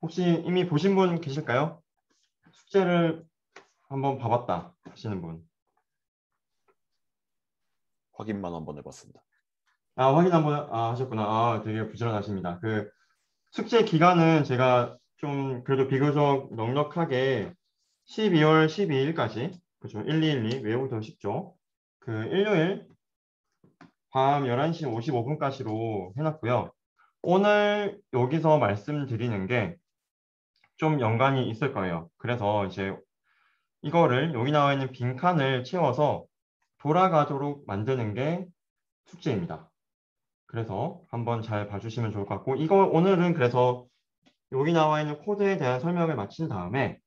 혹시 이미 보신 분 계실까요? 숙제를 한번 봐봤다 하시는 분. 확인만 한번 해봤습니다. 확인 한번 하셨구나. 되게 부지런하십니다. 그 숙제 기간은 제가 좀 그래도 비교적 넉넉하게 12월 12일까지, 그죠? 1212 외우기 더 쉽죠? 그 일요일 밤 11시 55분까지로 해놨고요. 오늘 여기서 말씀드리는 게 좀 연관이 있을 거예요. 그래서 이제 이거를 여기 나와 있는 빈칸을 채워서 돌아가도록 만드는 게 숙제입니다. 그래서 한번 잘 봐주시면 좋을 것 같고, 이거 오늘은 그래서 여기 나와 있는 코드에 대한 설명을 마친 다음에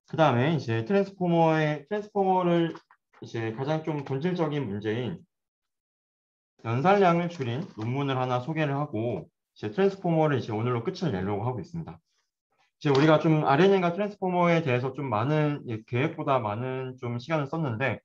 그 다음에 이제 트랜스포머를 이제 가장 좀 본질적인 문제인 연산량을 줄인 논문을 하나 소개를 하고 이제 트랜스포머를 이제 오늘로 끝을 내려고 하고 있습니다. 이제 우리가 좀 RNN과 트랜스포머에 대해서 좀 많은 계획보다 많은 좀 시간을 썼는데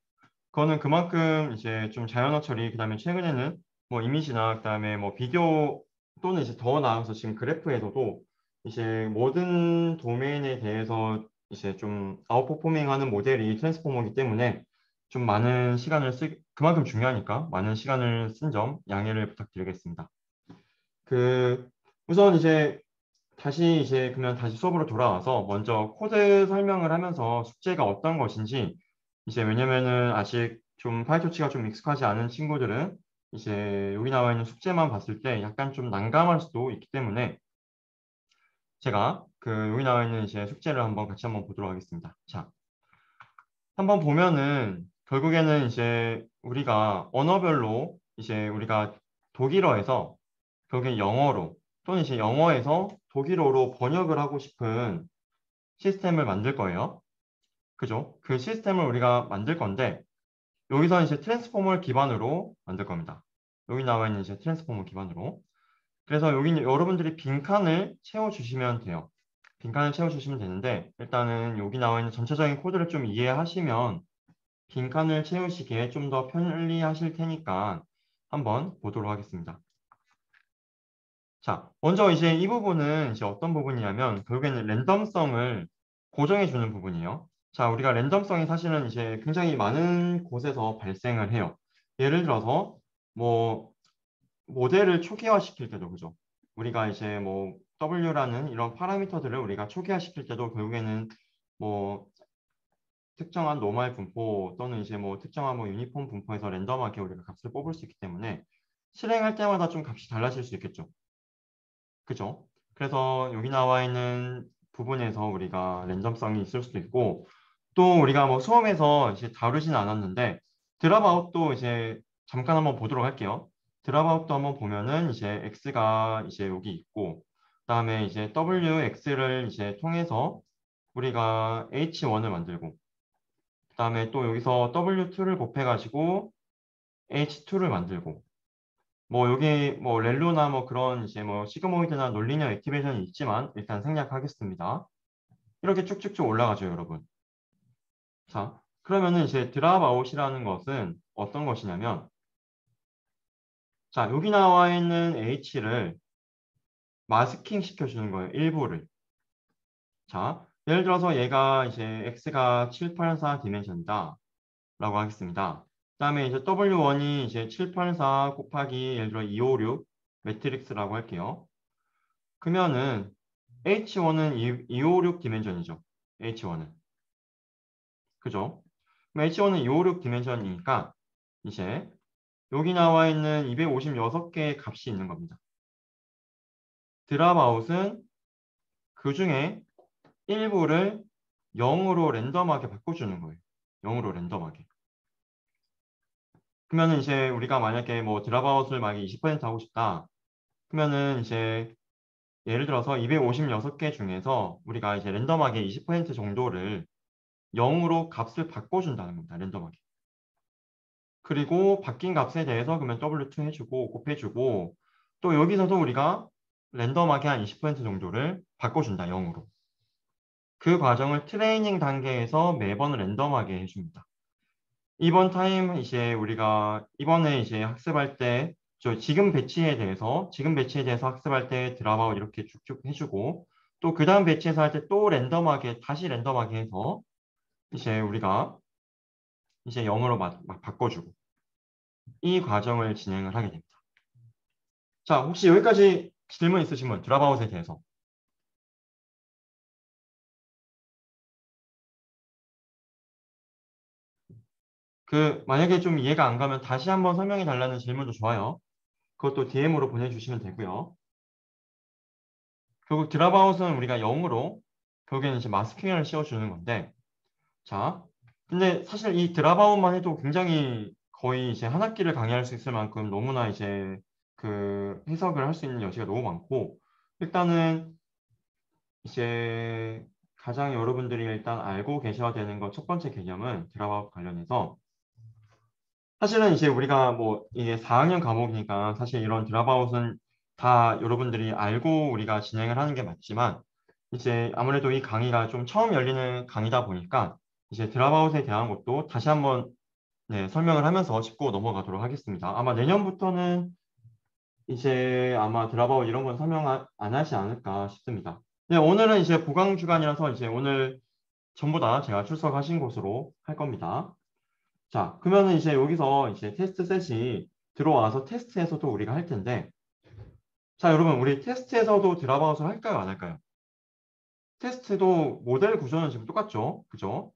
그거는 그만큼 이제 좀 자연어 처리 그다음에 최근에는 뭐 이미지나 그다음에 뭐 비디오 또는 이제 더 나아가서 지금 그래프에서도 이제 모든 도메인에 대해서 이제 좀 아웃퍼포밍하는 모델이 트랜스포머이기 때문에 좀 많은 시간을 그만큼 중요하니까 많은 시간을 쓴 점 양해를 부탁드리겠습니다. 그 우선 이제 그러면 다시 수업으로 돌아와서 먼저 코드 설명을 하면서 숙제가 어떤 것인지 이제 왜냐면은 아직 좀 파이토치가 좀 익숙하지 않은 친구들은 이제 여기 나와 있는 숙제만 봤을 때 약간 좀 난감할 수도 있기 때문에 제가 그 여기 나와 있는 이제 숙제를 같이 한번 보도록 하겠습니다. 자, 한번 보면은 결국에는 이제 우리가 언어별로 이제 우리가 독일어에서 결국엔 영어로 또는 이제 영어에서 독일어로 번역을 하고 싶은 시스템을 만들 거예요. 그죠? 그 시스템을 우리가 만들 건데 여기서 이제 트랜스포머를 기반으로 만들 겁니다. 여기 나와 있는 이제 트랜스포머 기반으로. 그래서 여기 여러분들이 빈칸을 채워주시면 돼요. 빈칸을 채워주시면 되는데 일단은 여기 나와 있는 전체적인 코드를 좀 이해하시면 빈칸을 채우시기에 좀 더 편리하실 테니까 한번 보도록 하겠습니다. 자, 먼저 이제 이 부분은 이제 어떤 부분이냐면 결국에는 랜덤성을 고정해 주는 부분이에요. 자, 우리가 랜덤성이 사실은 이제 굉장히 많은 곳에서 발생을 해요. 예를 들어서 뭐 모델을 초기화 시킬 때도 그죠. 우리가 이제 뭐 W라는 이런 파라미터들을 우리가 초기화 시킬 때도 결국에는 뭐 특정한 노멀 분포 또는 이제 뭐 특정한 뭐 유니폼 분포에서 랜덤하게 우리가 값을 뽑을 수 있기 때문에 실행할 때마다 좀 값이 달라질 수 있겠죠. 그죠? 그래서 여기 나와 있는 부분에서 우리가 랜덤성이 있을 수도 있고 또 우리가 뭐 수험에서 이제 다루진 않았는데 드랍아웃도 이제 잠깐 한번 보도록 할게요. 드랍아웃도 한번 보면은 이제 x가 이제 여기 있고 그다음에 이제 wx를 이제 통해서 우리가 h1을 만들고 그다음에 또 여기서 w2를 곱해가지고 h2를 만들고 뭐 여기 뭐 렐로나 뭐 그런 이제 뭐 시그모이드나 논리니어 액티베이션이 있지만 일단 생략하겠습니다. 이렇게 쭉쭉쭉 올라가죠, 여러분. 자, 그러면은 이제 드랍아웃이라는 것은 어떤 것이냐면 자, 여기 나와 있는 h를 마스킹 시켜주는 거예요, 일부를. 자, 예를 들어서 얘가 이제 x가 784 디멘션이다 라고 하겠습니다. 그다음에 이제 w1이 이제 784 곱하기 예를 들어 256 매트릭스라고 할게요. 그러면은 H1은 256 디멘전이죠. H1은. 그죠? 그럼 H1은 256 디멘전이니까 이제 여기 나와 있는 256개의 값이 있는 겁니다. 드랍아웃은 그 중에 일부를 0으로 랜덤하게 바꿔주는 거예요. 0으로 랜덤하게. 그러면은 이제 우리가 만약에 뭐 드랍아웃을 만약에 20% 하고 싶다. 그러면은 이제 예를 들어서 256개 중에서 우리가 이제 랜덤하게 20% 정도를 0으로 값을 바꿔준다는 겁니다. 랜덤하게. 그리고 바뀐 값에 대해서 그러면 W2 해주고 곱해주고 또 여기서도 우리가 랜덤하게 한 20% 정도를 바꿔준다. 0으로. 그 과정을 트레이닝 단계에서 매번 랜덤하게 해줍니다. 이번에 이제 학습할 때 지금 배치에 대해서 학습할 때 드랍아웃 이렇게 쭉쭉 해주고 또 그 다음 배치에서 할 때 또 랜덤하게 다시 랜덤하게 해서 이제 우리가 이제 0으로 막 바꿔주고 이 과정을 진행을 하게 됩니다. 자, 혹시 여기까지 질문 있으신 분 드랍아웃에 대해서? 만약에 좀 이해가 안 가면 다시 한번 설명해 달라는 질문도 좋아요. 그것도 DM으로 보내주시면 되고요. 결국 드랍아웃은 우리가 0으로 결국에는 이제 마스킹을 씌워주는 건데, 자, 근데 사실 이 드랍아웃만 해도 굉장히 거의 이제 한 학기를 강의할 수 있을 만큼 너무나 이제 해석을 할 수 있는 여지가 너무 많고, 일단은 이제 가장 여러분들이 일단 알고 계셔야 되는 것 첫 번째 개념은 드랍아웃 관련해서 사실은 이제 우리가 뭐 이게 4학년 과목이니까 사실 이런 드랍아웃은 다 여러분들이 알고 우리가 진행을 하는 게 맞지만 이제 아무래도 이 강의가 좀 처음 열리는 강의다 보니까 이제 드랍아웃에 대한 것도 다시 한번 네, 설명을 하면서 짚고 넘어가도록 하겠습니다. 아마 내년부터는 이제 아마 드랍아웃 이런 건 설명 안 하지 않을까 싶습니다. 네, 오늘은 이제 보강 주간이라서 이제 오늘 전부 다 제가 출석하신 곳으로 할 겁니다. 자, 그러면은 이제 여기서 이제 테스트 셋이 들어와서 테스트에서도 우리가 할 텐데, 자, 여러분, 우리 테스트에서도 드랍아웃을 할까요, 안 할까요? 테스트도 모델 구조는 지금 똑같죠? 그죠?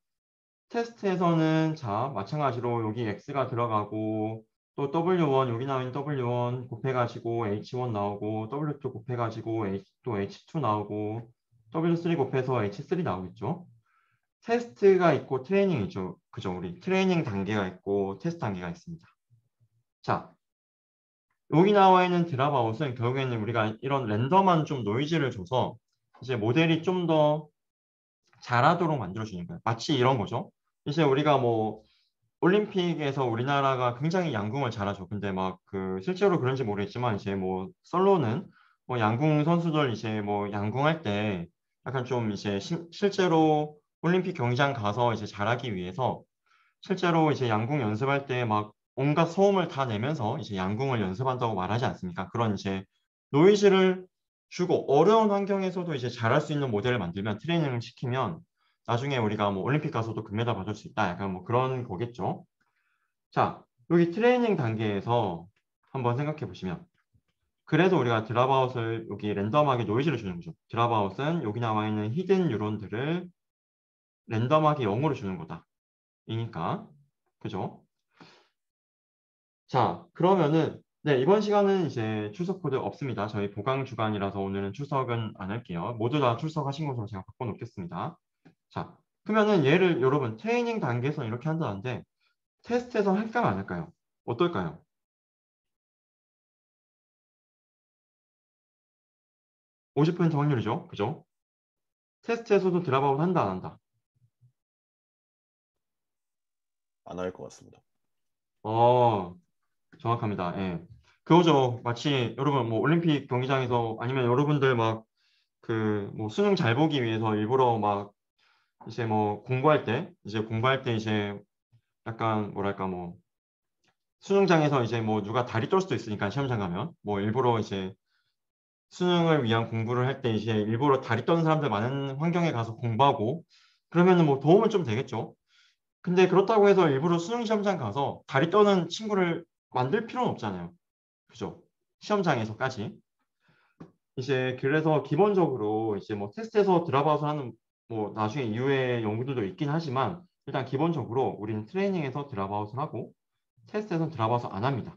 테스트에서는 자, 마찬가지로 여기 X가 들어가고, 또 W1, 여기 나온 W1 곱해가지고 H1 나오고, W2 곱해가지고 또 H2 나오고, W3 곱해서 H3 나오겠죠? 테스트가 있고 트레이닝이 있죠. 그죠? 우리 트레이닝 단계가 있고 테스트 단계가 있습니다. 자, 여기 나와 있는 드랍아웃은 결국에는 우리가 이런 랜덤한 좀 노이즈를 줘서 이제 모델이 좀 더 잘하도록 만들어주는 거예요. 마치 이런 거죠. 이제 우리가 뭐 올림픽에서 우리나라가 굉장히 양궁을 잘하죠. 근데 막 실제로 그런지 모르겠지만 이제 뭐 썰로는 뭐 양궁 선수들 이제 뭐 양궁할 때 약간 좀 이제 실제로 올림픽 경기장 가서 이제 잘하기 위해서 실제로 이제 양궁 연습할 때 막 온갖 소음을 다 내면서 이제 양궁을 연습한다고 말하지 않습니까? 그런 이제 노이즈를 주고 어려운 환경에서도 이제 잘할 수 있는 모델을 만들면 트레이닝을 시키면 나중에 우리가 뭐 올림픽 가서도 금메달 받을 수 있다. 약간 뭐 그런 거겠죠. 자, 여기 트레이닝 단계에서 한번 생각해 보시면 그래서 우리가 드랍아웃을 여기 랜덤하게 노이즈를 주는 거죠. 드랍아웃은 여기 나와 있는 히든 뉴런들을 랜덤하게 0으로 주는 거다. 이니까 그죠? 자, 그러면은 네, 이번 시간은 이제 출석 코드 없습니다. 저희 보강 주간이라서 오늘은 출석은 안 할게요. 모두 다 출석하신 것으로 제가 바꿔놓겠습니다. 자, 그러면은 얘를 여러분 트레이닝 단계에서 이렇게 한다는데 테스트에서 할까요, 안 할까요? 어떨까요? 50% 확률이죠. 그죠? 테스트에서도 드랍아웃 한다, 안 한다? 안 할 것 같습니다. 어, 정확합니다. 예. 그거죠. 마치 여러분 뭐 올림픽 경기장에서 아니면 여러분들 막 뭐 수능 잘 보기 위해서 일부러 막 이제 뭐 공부할 때 이제 약간 뭐랄까 뭐 수능장에서 이제 뭐 누가 다리 떨 수도 있으니까 시험장 가면 뭐 일부러 이제 수능을 위한 공부를 할 때 이제 일부러 다리 떠는 사람들 많은 환경에 가서 공부하고 그러면은 뭐 도움은 좀 되겠죠. 근데 그렇다고 해서 일부러 수능 시험장 가서 다리 떠는 친구를 만들 필요는 없잖아요. 그죠? 시험장에서까지. 이제 그래서 기본적으로 이제 뭐 테스트에서 들어봐서 하는 뭐 나중에 이후에 연구들도 있긴 하지만 일단 기본적으로 우리는 트레이닝에서 드랍아웃을 하고 테스트에서는 드랍아웃을 안 합니다.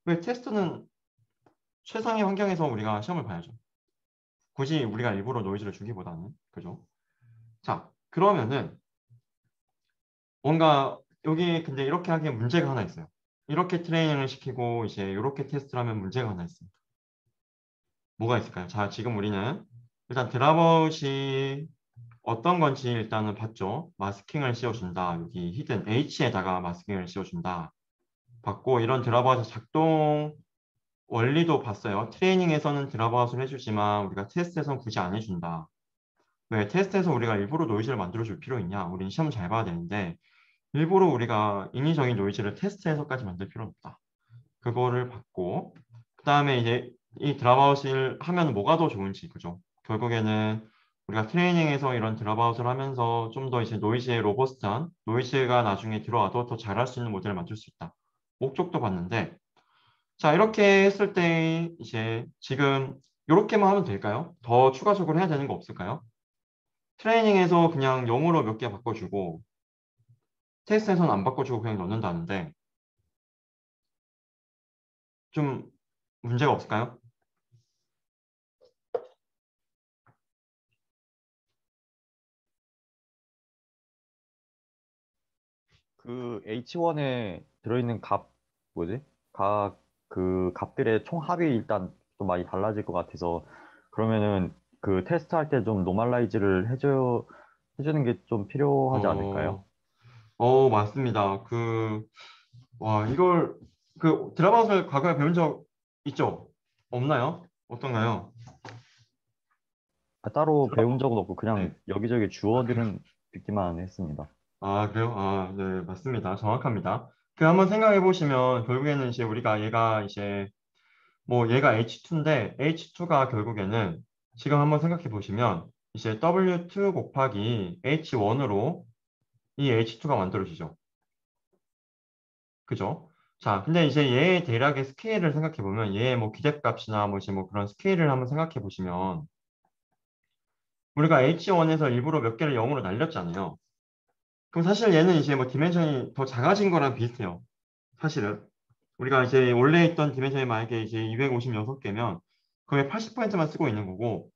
왜 테스트는 최상의 환경에서 우리가 시험을 봐야죠. 굳이 우리가 일부러 노이즈를 주기보다는 그죠? 자, 그러면은 뭔가 여기 근데 이렇게 하기에 문제가 하나 있어요. 이렇게 트레이닝을 시키고 이제 이렇게 테스트를 하면 문제가 하나 있습니다. 뭐가 있을까요? 자, 지금 우리는 일단 드랍아웃이 어떤 건지 일단은 봤죠. 마스킹을 씌워준다. 여기 히든 H에다가 마스킹을 씌워준다. 봤고 이런 드랍아웃의 작동 원리도 봤어요. 트레이닝에서는 드랍아웃을 해주지만 우리가 테스트에서는 굳이 안 해준다. 왜 테스트에서 우리가 일부러 노이즈를 만들어줄 필요 있냐? 우린 시험 잘 봐야 되는데 일부러 우리가 인위적인 노이즈를 테스트에서까지 만들 필요는 없다. 그거를 봤고 그 다음에 이제 이 드랍아웃을 하면 뭐가 더 좋은지 그죠? 결국에는 우리가 트레이닝에서 이런 드랍아웃을 하면서 좀 더 이제 노이즈의 로버스트한 노이즈가 나중에 들어와도 더 잘할 수 있는 모델을 만들 수 있다. 목적도 봤는데 자 이렇게 했을 때 이제 지금 이렇게만 하면 될까요? 더 추가적으로 해야 되는 거 없을까요? 트레이닝에서 그냥 0으로 몇 개 바꿔주고 테스트에서는 안 바꿔주고 그냥 넣는다는데 좀 문제가 없을까요? 그 H1에 들어있는 값, 뭐지? 그 값들의 총합이 일단 좀 많이 달라질 것 같아서 그러면은 그 테스트할 때 좀 노멀라이즈를 해주는 게 좀 필요하지 않을까요? 어, 맞습니다. 이걸, 드라마를 과거에 배운 적 있죠? 없나요? 어떤가요? 따로 배운 적은 없고 그냥 네. 여기저기 주워들은 듣기만 했습니다. 아, 그래요? 아, 네, 맞습니다. 정확합니다. 한번 생각해 보시면, 결국에는 이제 우리가 얘가 이제, 얘가 H2인데, H2가 결국에는, 지금 한번 생각해 보시면, 이제 W2 곱하기 H1으로 이 H2가 만들어지죠. 그죠? 자, 근데 이제 얘의 대략의 스케일을 생각해 보면, 얘의 기대값이나 이제 그런 스케일을 한번 생각해 보시면, 우리가 H1에서 일부러 몇 개를 0으로 날렸잖아요. 그럼 사실 얘는 이제 디멘션이 더 작아진 거랑 비슷해요. 사실은. 우리가 이제 원래 있던 디멘션이 만약에 이제 256개면 그게 80%만 쓰고 있는 거고,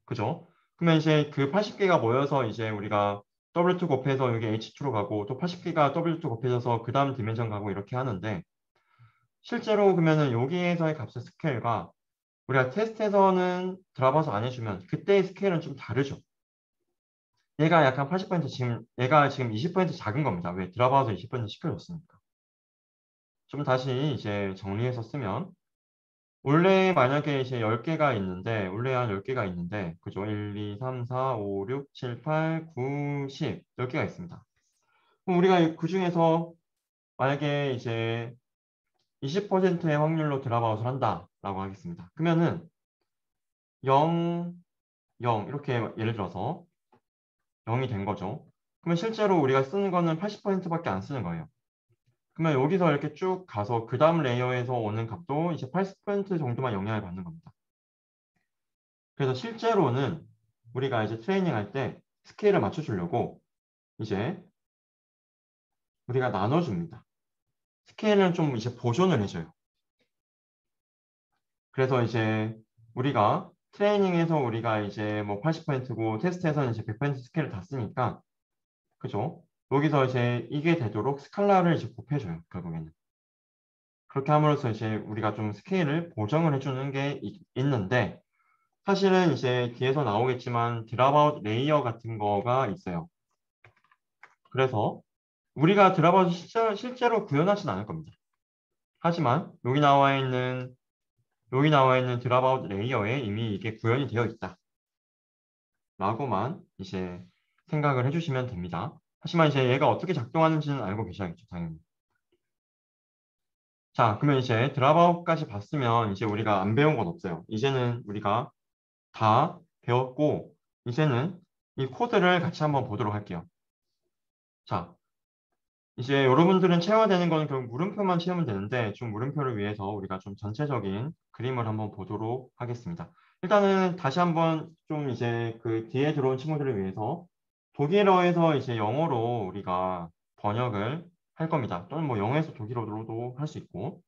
그죠? 그러면 이제 그 80개가 모여서 이제 우리가 W2 곱해서 여기 H2로 가고 또 80개가 W2 곱해져서 그 다음 디멘션 가고 이렇게 하는데 실제로 그러면은 여기에서의 값의 스케일과 우리가 테스트에서는 들어봐서 안 해주면 그때의 스케일은 좀 다르죠. 얘가 약간 80% 지금 얘가 지금 20% 작은 겁니다. 왜? 들어봐서 20% 시켜줬으니까. 좀 다시 이제 정리해서 쓰면 원래 만약에 이제 10개가 있는데 원래 한 10개가 있는데 그죠? 1, 2, 3, 4, 5, 6, 7, 8, 9, 10 10개가 있습니다. 그럼 우리가 그 중에서 만약에 이제 20%의 확률로 드랍아웃을 한다라고 하겠습니다. 그러면은 0, 0 이렇게 예를 들어서 0이 된 거죠. 그러면 실제로 우리가 쓰는 거는 80%밖에 안 쓰는 거예요. 그러면 여기서 이렇게 쭉 가서 그 다음 레이어에서 오는 값도 이제 80% 정도만 영향을 받는 겁니다. 그래서 실제로는 우리가 이제 트레이닝 할 때 스케일을 맞춰주려고 이제 우리가 나눠줍니다. 스케일은 좀 이제 보존을 해줘요. 그래서 이제 우리가 트레이닝에서 우리가 이제 80%고 테스트에서는 이제 100% 스케일을 다 쓰니까 그죠? 여기서 이제 이게 되도록 스칼라를 이제 곱해줘요, 결국에는. 그렇게 함으로써 이제 우리가 좀 스케일을 보정을 해주는 게 있는데, 사실은 이제 뒤에서 나오겠지만 드랍아웃 레이어 같은 거가 있어요. 그래서 우리가 드랍아웃 실제로 구현하진 않을 겁니다. 하지만 여기 나와 있는 드랍아웃 레이어에 이미 이게 구현이 되어 있다. 라고만 이제 생각을 해주시면 됩니다. 하지만 이제 얘가 어떻게 작동하는지는 알고 계셔야겠죠, 당연히. 자, 그러면 이제 드랍아웃까지 봤으면 이제 우리가 안 배운 건 없어요. 이제는 우리가 다 배웠고, 이제는 이 코드를 같이 한번 보도록 할게요. 자, 이제 여러분들은 채워야 되는 거는 결국 물음표만 채우면 되는데, 좀 물음표를 위해서 우리가 좀 전체적인 그림을 한번 보도록 하겠습니다. 일단은 다시 한번 좀 이제 그 뒤에 들어온 친구들을 위해서 독일어에서 이제 영어로 우리가 번역을 할 겁니다. 또는 영어에서 독일어로도 할 수 있고.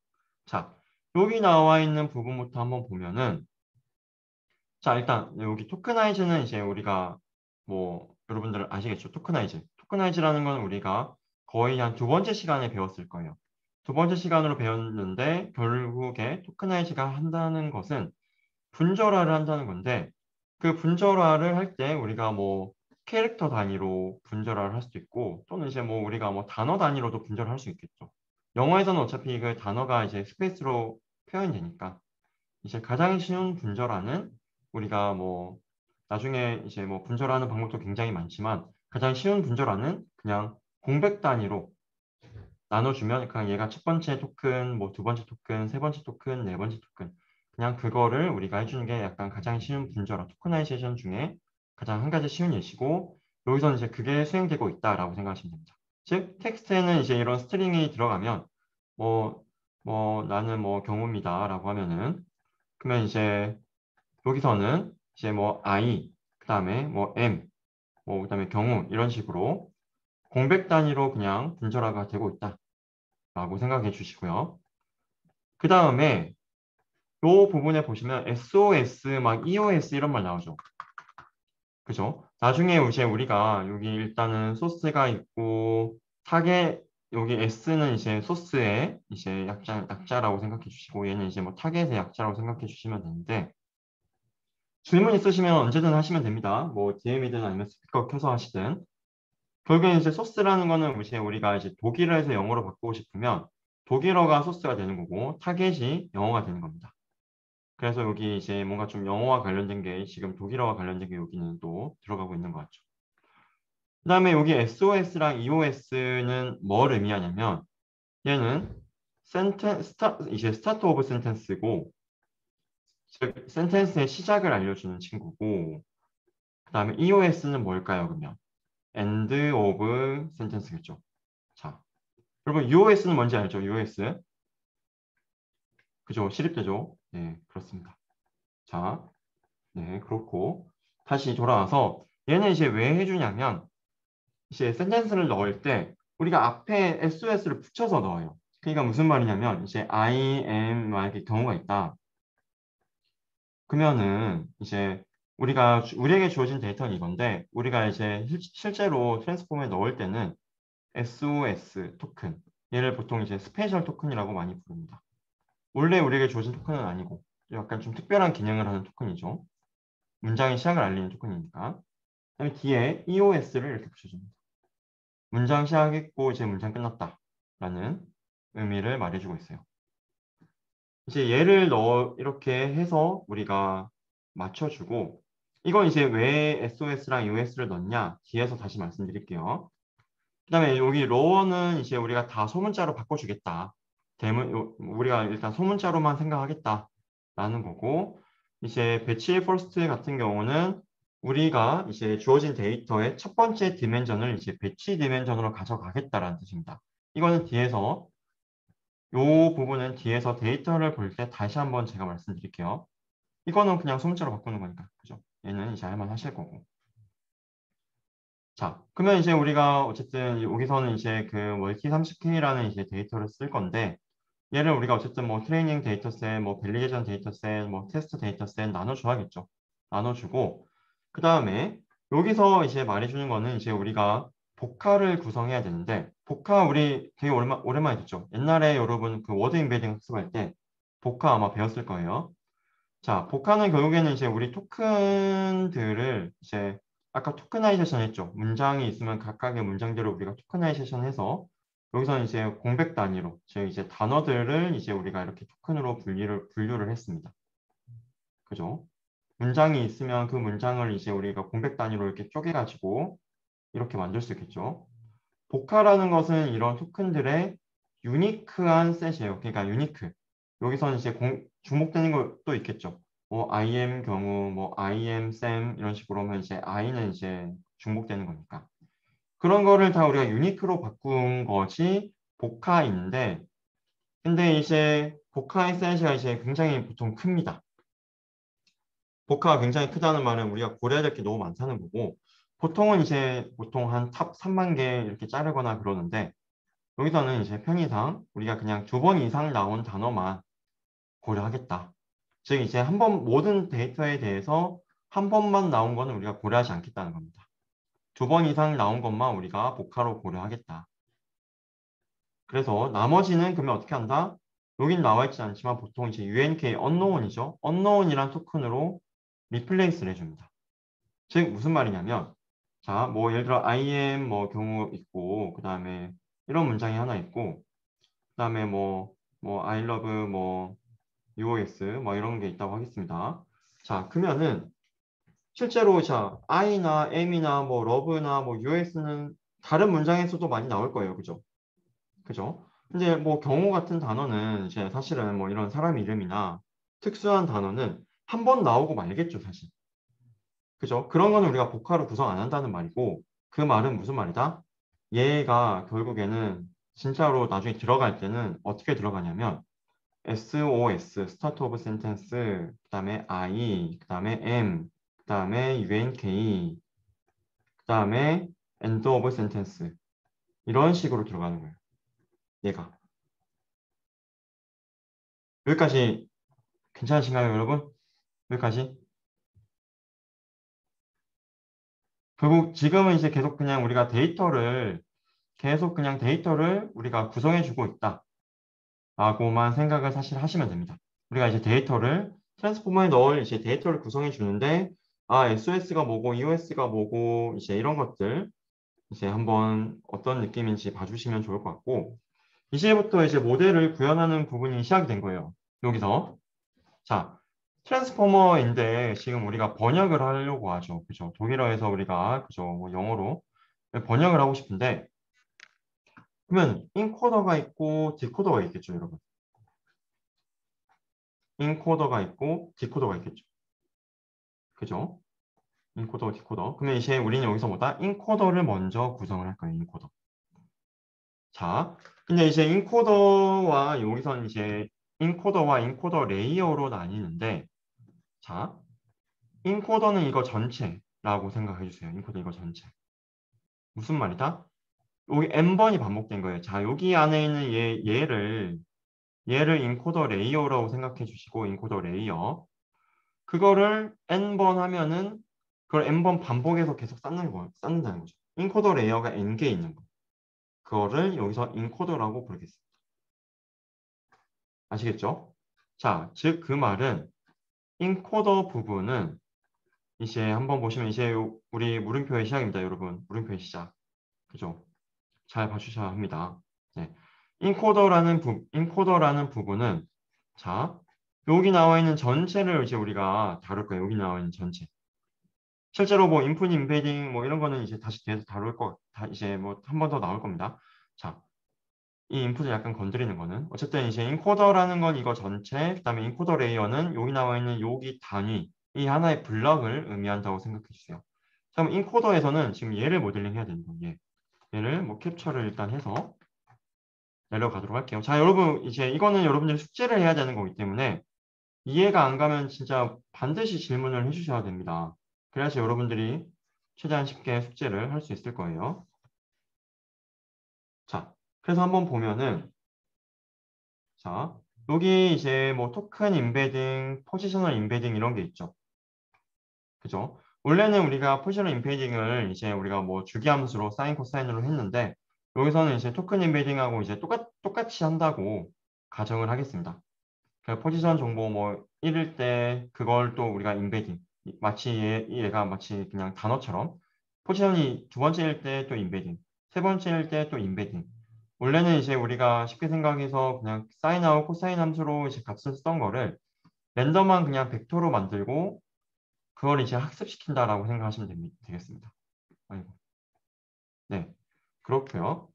자, 여기 나와 있는 부분부터 한번 보면은, 자, 일단 여기 토크나이즈는 이제 우리가 여러분들 아시겠죠? 토크나이즈. 토크나이즈라는 건 우리가 거의 한 두 번째 시간에 배웠을 거예요. 두 번째 시간으로 배웠는데 결국에 토크나이즈가 한다는 것은 분절화를 한다는 건데 그 분절화를 할 때 우리가 캐릭터 단위로 분절화를 할 수도 있고 또는 이제 우리가 단어 단위로도 분절을 할 수 있겠죠. 영어에서는 어차피 그 단어가 이제 스페이스로 표현이 되니까 이제 가장 쉬운 분절화는 우리가 나중에 이제 분절하는 방법도 굉장히 많지만 가장 쉬운 분절화는 그냥 공백 단위로 나눠주면 그냥 얘가 첫 번째 토큰, 두 번째 토큰, 세 번째 토큰, 네 번째 토큰 그냥 그거를 우리가 해주는 게 약간 가장 쉬운 분절화 토커나이제이션 중에 가장 한 가지 쉬운 예시고 여기서는 이제 그게 수행되고 있다라고 생각하시면 됩니다. 즉 텍스트에는 이제 이런 스트링이 들어가면 뭐 나는 뭐 경우입니다라고 하면은 그러면 이제 여기서는 이제 뭐 I 그다음에 뭐 M 뭐 그다음에 경우 이런 식으로 공백 단위로 그냥 분절화가 되고 있다라고 생각해 주시고요. 그 다음에 요 부분에 보시면 SOS 막 EOS 이런 말 나오죠. 그죠? 나중에 이제 우리가 여기 일단은 소스가 있고 타겟 여기 S는 이제 소스의 이제 약자라고 생각해 주시고 얘는 이제 뭐 타겟의 약자라고 생각해 주시면 되는데 질문 있으시면 언제든 하시면 됩니다. 뭐 DM이든 아니면 스피커 켜서 하시든 결국엔 이제 소스라는 거는 이제 우리가 이제 독일어에서 영어로 바꾸고 싶으면 독일어가 소스가 되는 거고 타겟이 영어가 되는 겁니다. 그래서 여기 이제 뭔가 좀 영어와 관련된 게 지금 독일어와 관련된 게 여기는 또 들어가고 있는 것 같죠. 그 다음에 여기 SOS랑 EOS는 뭘 의미하냐면 얘는 이제 스타트 오브 센텐스고 즉 센텐스의 시작을 알려주는 친구고 그 다음에 EOS는 뭘까요 그러면? End of sentence겠죠. 자, 여러분 UOS는 뭔지 알죠? UOS 그죠? 시립되죠? 네, 그렇습니다. 자, 네, 그렇고 다시 돌아와서 얘는 이제 왜 해주냐면 이제 센텐스를 넣을 때 우리가 앞에 SOS를 붙여서 넣어요. 그러니까 무슨 말이냐면 이제 I am 만약에 경우가 있다. 그러면은 이제 우리에게 주어진 데이터는 이건데 우리가 이제 실제로 트랜스폼에 넣을 때는 SOS 토큰 얘를 보통 이제 스페셜 토큰이라고 많이 부릅니다. 원래 우리에게 주어진 토큰은 아니고 약간 좀 특별한 기능을 하는 토큰이죠. 문장의 시작을 알리는 토큰이니까. 그다음에 뒤에 EOS를 이렇게 붙여줍니다. 문장 시작했고 이제 문장 끝났다라는 의미를 말해주고 있어요. 이제 얘를 이렇게 해서 우리가 맞춰주고 이건 이제 왜 SOS랑 EOS를 넣냐 뒤에서 다시 말씀드릴게요. 그다음에 여기 로어는 이제 우리가 다 소문자로 바꿔주겠다. 우리가 일단 소문자로만 생각하겠다라는 거고 이제 배치 퍼스트 같은 경우는 우리가 이제 주어진 데이터의 첫 번째 디멘전을 이제 배치 디멘전으로 가져가겠다라는 뜻입니다. 이거는 뒤에서 이 부분은 뒤에서 데이터를 볼 때 다시 한번 제가 말씀드릴게요. 이거는 그냥 소문자로 바꾸는 거니까 그죠? 얘는 이제 할만 하실 거고. 자, 그러면 이제 우리가 어쨌든 여기서는 이제 그 멀티 30K라는 이제 데이터를 쓸 건데 얘를 우리가 어쨌든 뭐 트레이닝 데이터셋, 뭐 밸리데이션 데이터셋, 뭐 테스트 데이터셋 나눠줘야겠죠. 나눠주고 그 다음에 여기서 이제 말해주는 거는 이제 우리가 복화를 구성해야 되는데 복화 우리 되게 오랜만에 듣죠. 옛날에 여러분 그 워드 임베딩 학습할 때 복화 아마 배웠을 거예요. 자, 복화는 결국에는 이제 우리 토큰들을 이제 아까 토크나이제이션 했죠. 문장이 있으면 각각의 문장들을 우리가 토크나이제이션 해서 여기서는 이제 공백 단위로 즉 이제 단어들을 이제 우리가 이렇게 토큰으로 분류를 했습니다. 그죠? 문장이 있으면 그 문장을 이제 우리가 공백 단위로 이렇게 쪼개가지고 이렇게 만들 수 있겠죠. 복화라는 것은 이런 토큰들의 유니크한 셋이에요. 그러니까 유니크. 여기서는 이제 주목되는 것도 있겠죠. 뭐 I am 경우, 뭐 I am Sam 이런 식으로 하면 이제 I는 이제 중복되는 거니까. 그런 거를 다 우리가 유니크로 바꾼 것이 복화인데, 근데 이제 복화의 사이즈가 이제 굉장히 보통 큽니다. 복화가 굉장히 크다는 말은 우리가 고려해야 될 게 너무 많다는 거고, 보통은 이제 보통 한 탑 3만 개 이렇게 자르거나 그러는데, 여기서는 이제 편의상 우리가 그냥 2번 이상 나온 단어만 고려하겠다. 즉 이제 한 번 모든 데이터에 대해서 한 번만 나온 거는 우리가 고려하지 않겠다는 겁니다. 2번 이상 나온 것만 우리가 복화로 고려하겠다. 그래서 나머지는 그러면 어떻게 한다? 여긴 나와 있지 않지만 보통 이제 UNK unknown이죠. unknown이란 토큰으로 리플레이스를 해줍니다. 즉 무슨 말이냐면 자, 뭐 예를 들어 I am 뭐 경우 있고 그 다음에 이런 문장이 하나 있고 그 다음에 뭐 I love 뭐 UOS 뭐 이런 게 있다고 하겠습니다. 자, 그러면은 실제로 자 I나 M이나 뭐 love나 뭐 US는 다른 문장에서도 많이 나올 거예요. 그죠? 그죠? 근데 뭐 경우 같은 단어는 이제 사실은 뭐 이런 사람 이름이나 특수한 단어는 한 번 나오고 말겠죠, 사실. 그죠? 그런 거는 우리가 복화로 구성 안 한다는 말이고, 그 말은 무슨 말이다? 얘가 결국에는 진짜로 나중에 들어갈 때는 어떻게 들어가냐면 SOS, 스타트 오브 센텐스, 그다음에 I, 그다음에 M, 그다음에 UNK, 그다음에 end of sentence 이런 식으로 들어가는 거예요. 얘가. 여기까지 괜찮으신가요, 여러분? 여기까지? 결국 지금은 이제 계속 그냥 우리가 데이터를 우리가 구성해주고 있다. 라고만 생각을 사실 하시면 됩니다. 우리가 이제 트랜스포머에 넣을 이제 데이터를 구성해 주는데, SOS가 뭐고, EOS가 뭐고, 이제 이런 것들, 이제 한번 어떤 느낌인지 봐주시면 좋을 것 같고, 이제부터 이제 모델을 구현하는 부분이 시작이 된 거예요. 여기서. 자, 트랜스포머인데 지금 우리가 번역을 하려고 하죠. 그죠? 독일어에서 우리가, 그죠? 뭐 영어로 번역을 하고 싶은데, 그러면 인코더가 있고 디코더가 있겠죠, 여러분. 인코더가 있고 디코더가 있겠죠. 그죠? 인코더, 디코더. 그러면 이제 우리는 여기서 뭐다? 인코더를 먼저 구성을 할 거예요, 인코더. 자, 근데 이제 인코더와 여기서는 이제 인코더와 인코더 레이어로 나뉘는데, 자, 인코더는 이거 전체라고 생각해 주세요. 인코더 이거 전체. 무슨 말이다? 여기 n번이 반복된 거예요. 자, 여기 안에 있는 얘를 인코더 레이어라고 생각해 주시고, 인코더 레이어. 그거를 n번 하면은 그걸 n번 반복해서 계속 쌓는다는 거죠. 인코더 레이어가 n개 있는 거. 그거를 여기서 인코더라고 부르겠습니다. 아시겠죠? 자, 즉 그 말은 인코더 부분은 이제 한번 보시면 이제 우리 물음표의 시작입니다, 여러분. 물음표의 시작. 그죠? 잘 봐주셔야 합니다. 네. 인코더라는 부분은 자, 여기 나와 있는 전체를 이제 우리가 다룰 거예요. 여기 나와 있는 전체. 실제로 뭐 인풋 임베딩 뭐 이런 거는 이제 다시 계속 이제 뭐 한 번 더 나올 겁니다. 자, 이 인풋을 약간 건드리는 거는 어쨌든 이제 인코더라는 건 이거 전체, 그다음에 인코더 레이어는 여기 나와 있는 여기 단위, 이 하나의 블럭을 의미한다고 생각해 주세요. 그럼 인코더에서는 지금 얘를 모델링 해야 되는 거예요. 얘를 뭐 캡처를 일단 해서 내려가도록 할게요. 자, 여러분 이제 이거는 여러분들이 숙제를 해야 되는 거기 때문에 이해가 안 가면 진짜 반드시 질문을 해주셔야 됩니다. 그래야지 여러분들이 최대한 쉽게 숙제를 할 수 있을 거예요. 자, 그래서 한번 보면은 자, 여기 이제 뭐 토큰 임베딩, 포지셔널 임베딩 이런 게 있죠. 그죠? 원래는 우리가 포지셔널 임베딩을 이제 우리가 뭐 주기함수로 사인 코사인으로 했는데 여기서는 이제 토큰 임베딩하고 이제 똑같이 한다고 가정을 하겠습니다. 그 포지션 정보 뭐 1일 때 그걸 또 우리가 임베딩 마치 얘가 마치 그냥 단어처럼 포지션이 두 번째일 때 또 임베딩 세 번째일 때 또 임베딩 원래는 이제 우리가 쉽게 생각해서 그냥 사인하고 코사인 함수로 이제 값을 쓰던 거를 랜덤한 그냥 벡터로 만들고 그걸 이제 학습시킨다라고 생각하시면 되겠습니다. 아이고. 네, 그렇고요.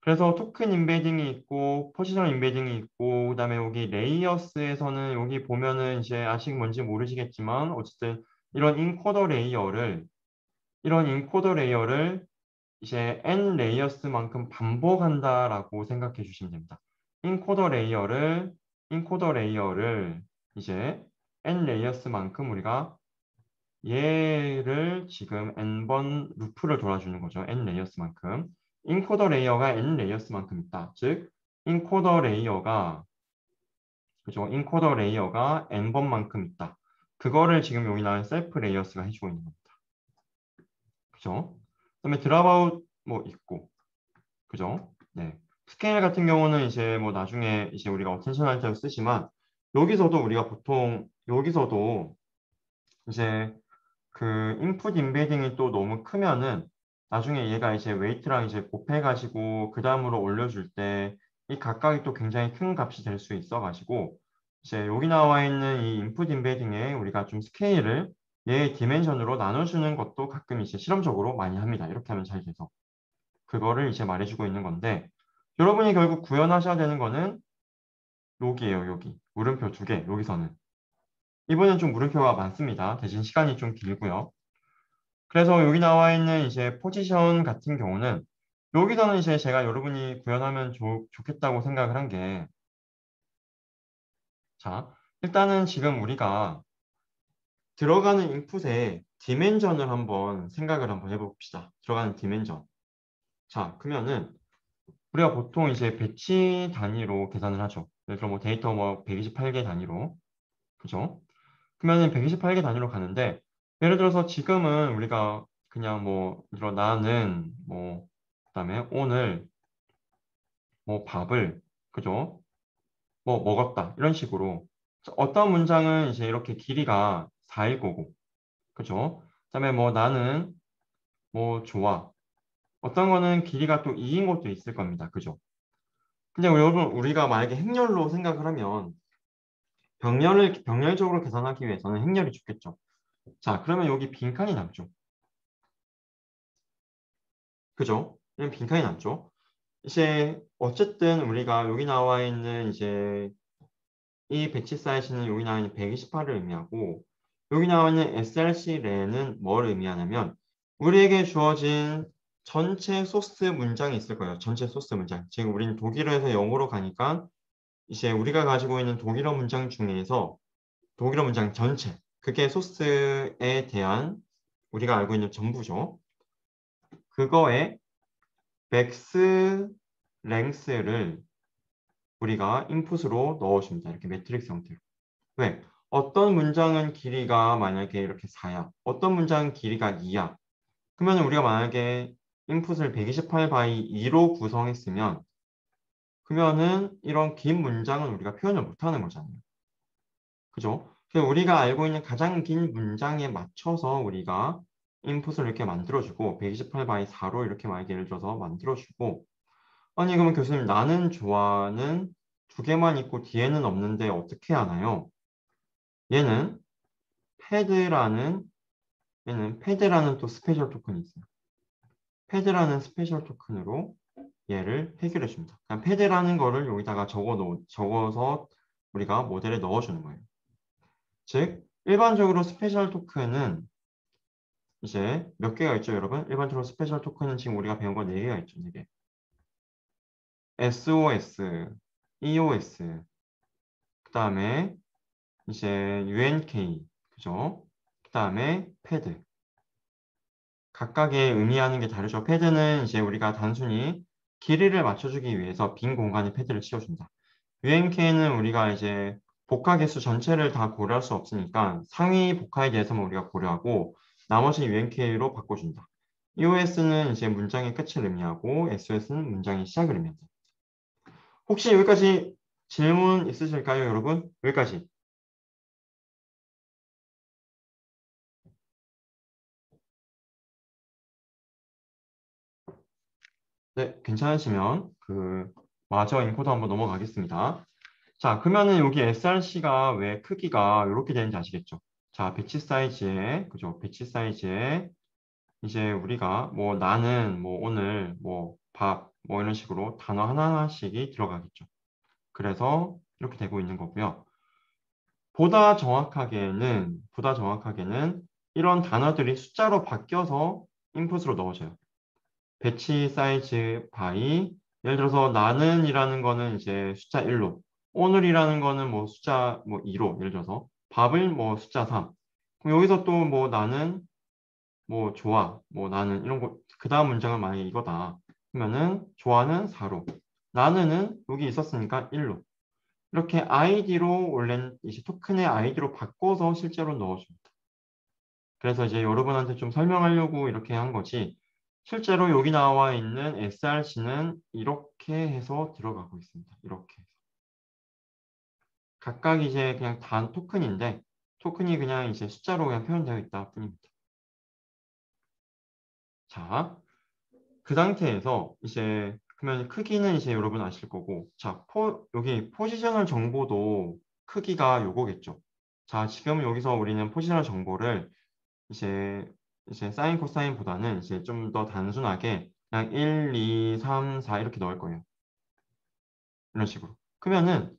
그래서 토큰 임베딩이 있고 포지셔널 임베딩이 있고 그다음에 여기 레이어스에서는 여기 보면은 이제 아직 뭔지 모르시겠지만 어쨌든 이런 인코더 레이어를 이제 n 레이어스만큼 반복한다라고 생각해 주시면 됩니다. 인코더 레이어를 이제 n 레이어스만큼 우리가 얘를 지금 n번 루프를 돌아주는 거죠. n 레이어스만큼. 인코더 레이어가 n 레이어스만큼 있다. 즉 인코더 레이어가 그죠? 인코더 레이어가 n번만큼 있다. 그거를 지금 여기 나온 셀프 레이어스가 해주고 있는 겁니다. 그죠? 그다음에 드랍아웃 뭐 있고 그죠? 네. 스케일 같은 경우는 이제 뭐 나중에 이제 우리가 어텐션 할 때 쓰지만 여기서도 이제 그 인풋 임베딩이 또 너무 크면은 나중에 얘가 이제 웨이트랑 이제 곱해가지고 그 다음으로 올려줄 때 이 각각이 또 굉장히 큰 값이 될 수 있어가지고 이제 여기 나와 있는 이 인풋 임베딩에 우리가 좀 스케일을 얘의 디멘션으로 나눠주는 것도 가끔 이제 실험적으로 많이 합니다. 이렇게 하면 잘 돼서 그거를 이제 말해주고 있는 건데 여러분이 결국 구현하셔야 되는 거는 여기에요, 여기 물음표 두 개 여기서는 이번엔 좀 물음표가 많습니다. 대신 시간이 좀 길고요. 그래서 여기 나와 있는 이제 포지션 같은 경우는 여기서는 이제 제가 여러분이 구현하면 좋겠다고 생각을 한 게, 자, 일단은 지금 우리가 들어가는 인풋의 디멘전을 한번 생각을 한번 해봅시다. 들어가는 디멘전. 자, 그러면은 우리가 보통 이제 배치 단위로 계산을 하죠. 예를 들어 뭐 데이터 뭐 128개 단위로. 그죠? 그러면은 128개 단위로 가는데, 예를 들어서 지금은 우리가 그냥 뭐, 예를 들어 나는 뭐, 그다음에 오늘 뭐 밥을, 그죠? 뭐 먹었다. 이런 식으로. 어떤 문장은 이제 이렇게 길이가 4일 거고, 그죠? 그다음에 뭐 나는 뭐 좋아. 어떤 거는 길이가 또 2인 것도 있을 겁니다. 그죠? 근데 여러분, 우리가 만약에 행렬로 생각을 하면 병렬적으로 계산하기 위해서는 행렬이 좋겠죠. 자, 그러면 여기 빈칸이 남죠. 그죠? 그냥 빈칸이 남죠. 이제 어쨌든 우리가 여기 나와 있는 이제 이 배치 사이즈는 여기 나와 있는 128을 의미하고, 여기 나와 있는 src 렌은 뭘 의미하냐면 우리에게 주어진 전체 소스 문장이 있을 거예요. 전체 소스 문장. 지금 우리는 독일어에서 영어로 가니까 이제 우리가 가지고 있는 독일어 문장 중에서 독일어 문장 전체, 그게 소스에 대한 우리가 알고 있는 전부죠. 그거에 맥스 랭스를 우리가 인풋으로 넣어줍니다. 이렇게 매트릭스 형태로. 왜? 어떤 문장은 길이가 만약에 이렇게 4야. 어떤 문장은 길이가 2야. 그러면 우리가 만약에 인풋을 128 by 2로 구성했으면, 그러면은 이런 긴 문장은 우리가 표현을 못하는 거잖아요. 그죠? 그래서 우리가 알고 있는 가장 긴 문장에 맞춰서 우리가 인풋을 이렇게 만들어주고 128 by 4로 이렇게 만약에 예를 들어서 만들어주고, 아니 그러면 교수님 나는 좋아는 두 개만 있고 뒤에는 없는데 어떻게 하나요? 얘는 패드라는 얘는 패드라는 또 스페셜 토큰이 있어요. 패드라는 스페셜 토큰으로 얘를 해결해 줍니다. 그냥 패드라는 거를 여기다가 적어서 우리가 모델에 넣어주는 거예요. 즉 일반적으로 스페셜 토큰은 이제 몇 개가 있죠, 여러분? 일반적으로 스페셜 토큰은 지금 우리가 배운 거 4개가 있죠, 4개. SOS, EOS, 그 다음에 이제 UNK, 그죠? 그 다음에 패드. 각각의 의미하는 게 다르죠. 패드는 이제 우리가 단순히 길이를 맞춰주기 위해서 빈 공간에 패드를 씌워준다. UNK는 우리가 이제 복화 개수 전체를 다 고려할 수 없으니까 상위 복화에 대해서만 우리가 고려하고 나머지 UNK로 바꿔준다. EOS는 이제 문장의 끝을 의미하고 SOS는 문장의 시작을 의미한다. 혹시 여기까지 질문 있으실까요, 여러분? 여기까지. 네, 괜찮으시면 마저 인코드 한번 넘어가겠습니다. 자, 그러면은 여기 SRC가 왜 크기가 이렇게 되는지 아시겠죠? 자, 배치 사이즈에, 그죠? 배치 사이즈에 이제 우리가 뭐 나는 뭐 오늘 뭐 밥 뭐 이런 식으로 단어 하나하나씩이 들어가겠죠. 그래서 이렇게 되고 있는 거고요. 보다 정확하게는 이런 단어들이 숫자로 바뀌어서 인풋으로 넣어져요. 배치 사이즈 바이, 예를 들어서 나는이라는 거는 이제 숫자 1로, 오늘이라는 거는 뭐 숫자 뭐 2로, 예를 들어서 밥을 뭐 숫자 3. 그럼 여기서 또 뭐 나는 뭐 좋아, 뭐 나는 이런 거, 그 다음 문장은 만약에 이거다. 그러면은 좋아는 4로, 나는은 여기 있었으니까 1로. 이렇게 아이디로 원래 이제 토큰의 아이디로 바꿔서 실제로 넣어줍니다. 그래서 이제 여러분한테 좀 설명하려고 이렇게 한 거지. 실제로 여기 나와 있는 SRC는 이렇게 해서 들어가고 있습니다. 이렇게. 각각 이제 그냥 단 토큰인데, 토큰이 그냥 이제 숫자로 그냥 표현되어 있다 뿐입니다. 자, 그 상태에서 이제 그러면 크기는 이제 여러분 아실 거고, 자, 여기 포지셔널 정보도 크기가 요거겠죠. 자, 지금 여기서 우리는 포지셔널 정보를 이제 사인 코사인보다는 이제 좀 더 단순하게 그냥 1, 2, 3, 4 이렇게 넣을 거예요. 이런 식으로. 그러면은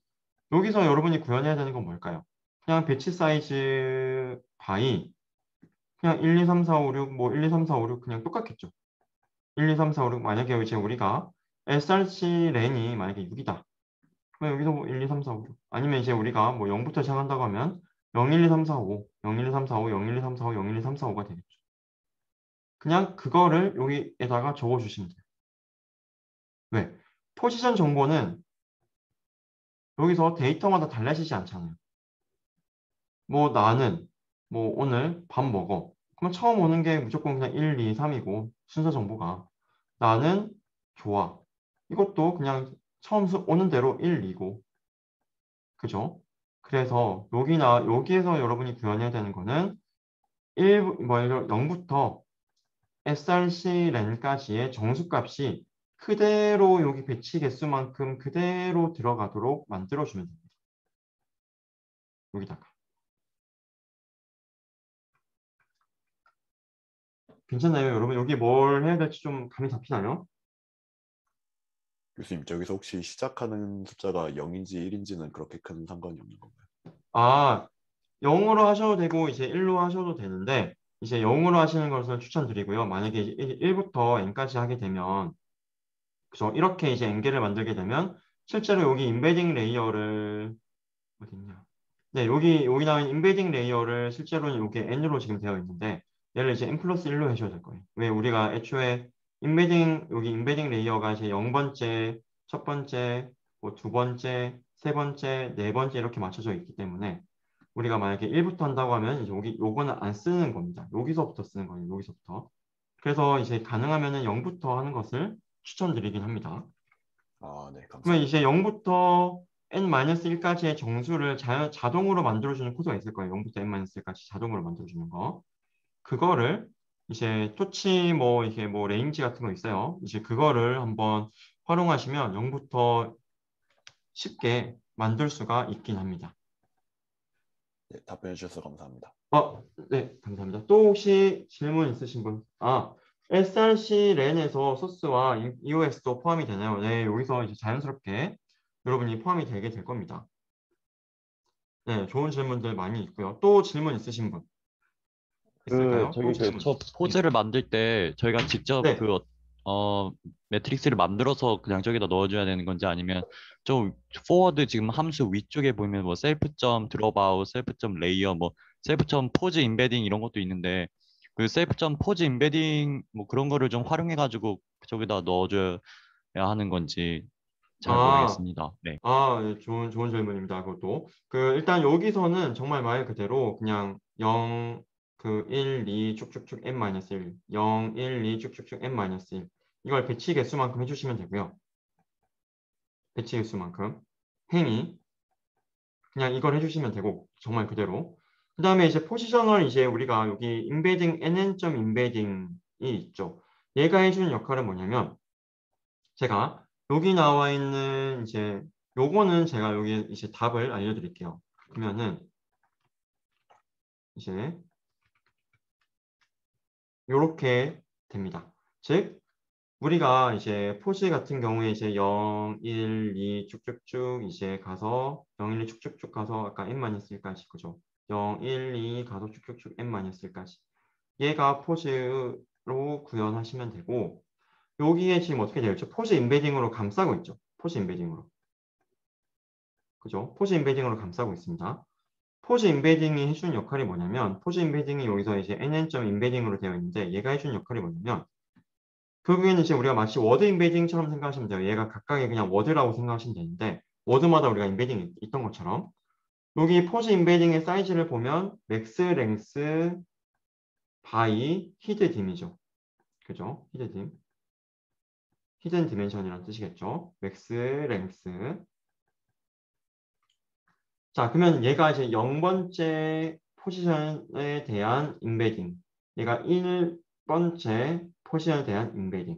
여기서 여러분이 구현해야 되는 건 뭘까요? 그냥 배치 사이즈 바이 그냥 1, 2, 3, 4, 5, 6, 뭐 1, 2, 3, 4, 5, 6 그냥 똑같겠죠. 1, 2, 3, 4, 5, 6 만약에 이제 우리가 SRC 렌이 만약에 6이다. 그럼 여기서 뭐 1, 2, 3, 4, 5, 6 아니면 이제 우리가 뭐 0부터 시작한다고 하면 0, 1, 2, 3, 4, 5, 0, 1, 2, 3, 4, 5, 0, 1, 2, 3, 4, 5, 0, 1, 2, 3, 4, 5가 되겠죠. 그냥 그거를 여기에다가 적어주시면 돼요. 왜? 포지션 정보는 여기서 데이터마다 달라지지 않잖아요. 뭐 나는 뭐 오늘 밥 먹어. 그럼 처음 오는 게 무조건 그냥 1, 2, 3이고 순서 정보가 나는 좋아. 이것도 그냥 처음 오는 대로 1, 2고 그죠? 그래서 여기에서 여러분이 구현해야 되는 거는 0부터 src 렌까지의 정수값이 그대로 여기 배치 개수만큼 그대로 들어가도록 만들어주면 됩니다. 여기다가. 괜찮나요, 여러분? 여기 뭘 해야 될지 좀 감이 잡히나요? 교수님, 저기서 혹시 시작하는 숫자가 0인지 1인지는 그렇게 큰 상관이 없는 건가요? 아, 0으로 하셔도 되고 이제 1로 하셔도 되는데 이제 0으로 하시는 것을 추천드리고요. 만약에 1부터 n까지 하게 되면 그죠? 이렇게 이제 n개를 만들게 되면 실제로 여기 인베딩 레이어를 어딨냐? 네, 여기 나온 인베딩 레이어를 실제로는 이게 n으로 지금 되어 있는데 얘를 이제 n 플러스 1로 해줘야 될 거예요. 왜 우리가 애초에 여기 인베딩 레이어가 이제 0번째, 첫 번째, 뭐 두 번째, 세 번째, 네 번째 이렇게 맞춰져 있기 때문에 우리가 만약에 1부터 한다고 하면 이제 요거는 안 쓰는 겁니다. 여기서부터 쓰는 거예요. 여기서부터. 그래서 이제 가능하면은 0부터 하는 것을 추천드리긴 합니다. 아, 네, 그러면 감사합니다. 이제 0부터 n-1까지의 정수를 자동으로 만들어주는 코드가 있을 거예요. 0부터 n-1까지 자동으로 만들어주는 거. 그거를 이제 토치 뭐 이게 뭐 레인지 같은 거 있어요. 이제 그거를 한번 활용하시면 0부터 쉽게 만들 수가 있긴 합니다. 네, 답변해 주셔서 감사합니다. 네, 감사합니다. 또 혹시 질문 있으신 분? SRC 렌에서 소스와 EOS도 포함이 되나요? 네, 여기서 이제 자연스럽게 여러분이 포함이 되게 될 겁니다. 네, 좋은 질문들 많이 있고요. 또 질문 있으신 분 있을까요? 또 질문. 저 포즈를 만들 때 저희가 직접 네. 매트릭스를 만들어서 그냥 저기다 넣어줘야 되는 건지 아니면 좀 포워드 지금 함수 위쪽에 보면 뭐 셀프점 드롭아웃, 셀프점 레이어, 뭐 셀프점 포즈 임베딩 이런 것도 있는데 그 셀프점 포즈 임베딩 뭐 그런 거를 좀 활용해가지고 저기다 넣어줘야 하는 건지 잘 아, 모르겠습니다. 네. 네, 좋은 질문입니다. 그것도. 일단 여기서는 정말 말 그대로 그냥 0, 1, 2, 쭉쭉쭉 n-1, 0, 1, 2, 쭉쭉쭉 n-1 이걸 배치 개수만큼 해주시면 되고요. 배치 개수만큼. 행위. 그냥 이걸 해주시면 되고, 정말 그대로. 그 다음에 이제 포지셔널 이제 우리가 여기 인베딩, nn.점 인베딩이 있죠. 얘가 해주는 역할은 뭐냐면, 제가 여기 나와 있는 이제 요거는 제가 여기 이제 답을 알려드릴게요. 그러면은 이제 요렇게 됩니다. 즉 우리가 이제 포즈 같은 경우에 이제 0, 1, 2 쭉쭉쭉 이제 가서 0, 1, 2 쭉쭉쭉 가서 아까 n-1까지 그죠? 0, 1, 2 가서 쭉쭉쭉 n-1까지 얘가 포즈로 구현하시면 되고 여기에 지금 어떻게 되어 있죠? 포즈 인베딩으로 감싸고 있죠. 포즈 인베딩으로. 그죠? 포즈 인베딩으로 감싸고 있습니다. 포즈 인베딩이 해주는 역할이 뭐냐면 포즈 인베딩이 여기서 이제 nn.점 인베딩으로 되어 있는데 얘가 해주는 역할이 뭐냐면 결국에는 이제 우리가 마치 워드 인베딩처럼 생각하시면 돼요. 얘가 각각의 그냥 워드라고 생각하시면 되는데 워드마다 우리가 인베딩이 있던 것처럼 여기 포즈 인베딩의 사이즈를 보면 맥스, 랭스, 바이, 히드 딤이죠. 그죠? 히드 딤. 히든 디멘션이라는 뜻이겠죠. 맥스, 랭스. 자, 그러면 얘가 이제 0번째 포지션에 대한 인베딩. 얘가 1번째 포지션에 대한 인베딩.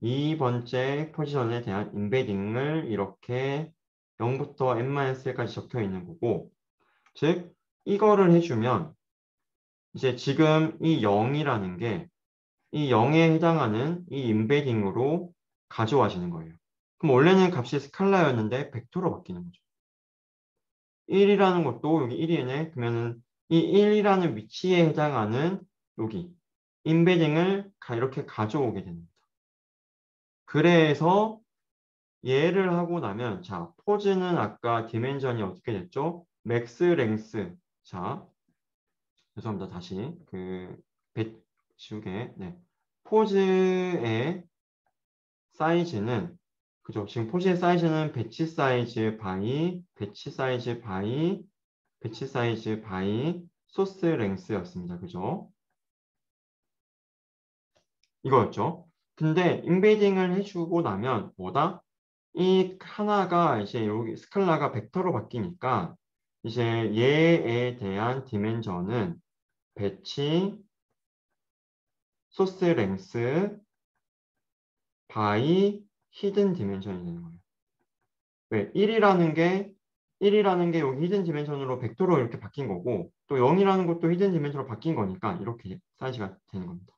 2번째 포지션에 대한 인베딩을 이렇게 0부터 n-1까지 적혀 있는 거고, 즉, 이거를 해주면, 이제 지금 이 0이라는 게 이 0에 해당하는 이 인베딩으로 가져와지는 거예요. 그럼 원래는 값이 스칼라였는데 벡터로 바뀌는 거죠. 1이라는 것도 여기 1이네. 그러면은 이 1이라는 위치에 해당하는 여기 임베딩을 이렇게 가져오게 됩니다. 그래서 얘를 하고 나면 자, 포즈는 아까 디멘전이 어떻게 됐죠? 맥스 랭스. 자, 죄송합니다. 다시 지우개. 네. 포즈의 사이즈는 그죠? 지금 포즈의 사이즈는 배치 사이즈 바이, 배치 사이즈 바이, 배치 사이즈 바이, 소스 랭스였습니다. 그죠? 이거였죠. 근데 인베딩을 해주고 나면 뭐다? 이 하나가 이제 여기 스칼라가 벡터로 바뀌니까 이제 얘에 대한 디멘전은 배치 소스 랭스 바이 히든 디멘션이 되는 거예요. 왜? 1이라는 게 여기 히든 디멘션으로 벡터로 이렇게 바뀐 거고 또 0이라는 것도 히든 디멘션으로 바뀐 거니까 이렇게 사이즈가 되는 겁니다.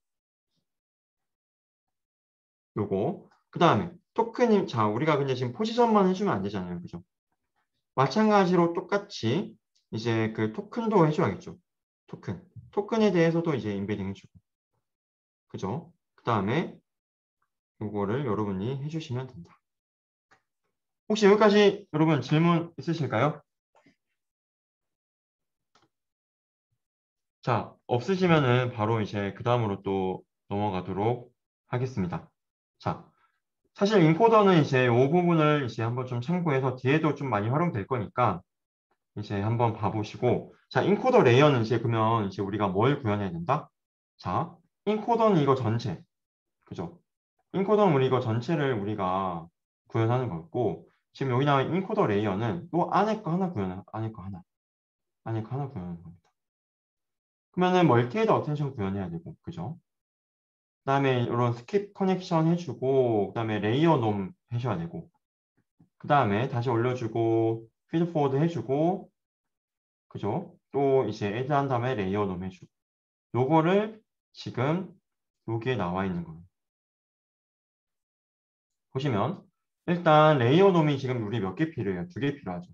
요거. 그 다음에 토큰이 자 우리가 근데 지금 포지션만 해주면 안 되잖아요. 그죠? 마찬가지로 똑같이 이제 그 토큰도 해줘야겠죠. 토큰에 대해서도 이제 인베딩 해주고. 그죠? 그 다음에 요거를 여러분이 해주시면 된다. 혹시 여기까지 여러분 질문 있으실까요? 자, 없으시면은 바로 이제 그 다음으로 또 넘어가도록 하겠습니다. 자, 사실 인코더는 이제 이 부분을 이제 한번 좀 참고해서 뒤에도 좀 많이 활용될 거니까 이제 한번 봐보시고 자, 인코더 레이어는 이제 그러면 이제 우리가 뭘 구현해야 된다? 자, 인코더는 이거 전체. 그죠? 인코더는 우리 이거 전체를 우리가 구현하는 거고 지금 여기 나온 인코더 레이어는 또 안에 거 하나 안에 거 하나 구현하는 겁니다. 그러면은 멀티헤드 어텐션 구현해야 되고, 그죠? 그 다음에 이런 스킵 커넥션 해주고, 그 다음에 레이어 놈 해줘야 되고, 그 다음에 다시 올려주고, 피드 포워드 해주고, 그죠? 또 이제 애드 한 다음에 레이어 놈 해주고. 요거를 지금 여기에 나와 있는 거예요. 보시면, 일단 레이어 놈이 지금 우리 몇 개 필요해요? 2개 필요하죠.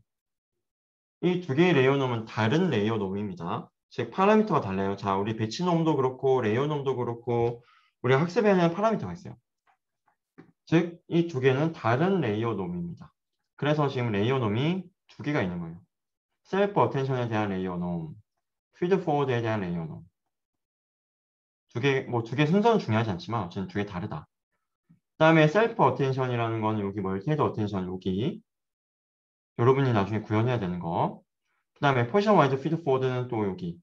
이 2개의 레이어 놈은 다른 레이어 놈입니다. 즉, 파라미터가 달라요. 자, 우리 배치 놈도 그렇고, 레이어 놈도 그렇고, 우리가 학습해야 하는 파라미터가 있어요. 즉, 이 2개는 다른 레이어 놈입니다. 그래서 지금 레이어 놈이 2개가 있는 거예요. 셀프 어텐션에 대한 레이어 놈, 피드 포워드에 대한 레이어 놈. 2개, 뭐 2개 순서는 중요하지 않지만 어쨌든 2개 다르다. 그 다음에 셀프 어텐션이라는 건 여기 멀티헤드 어텐션 여기 여러분이 나중에 구현해야 되는 거. 그 다음에 포지션 와이드 피드 포워드는 또 여기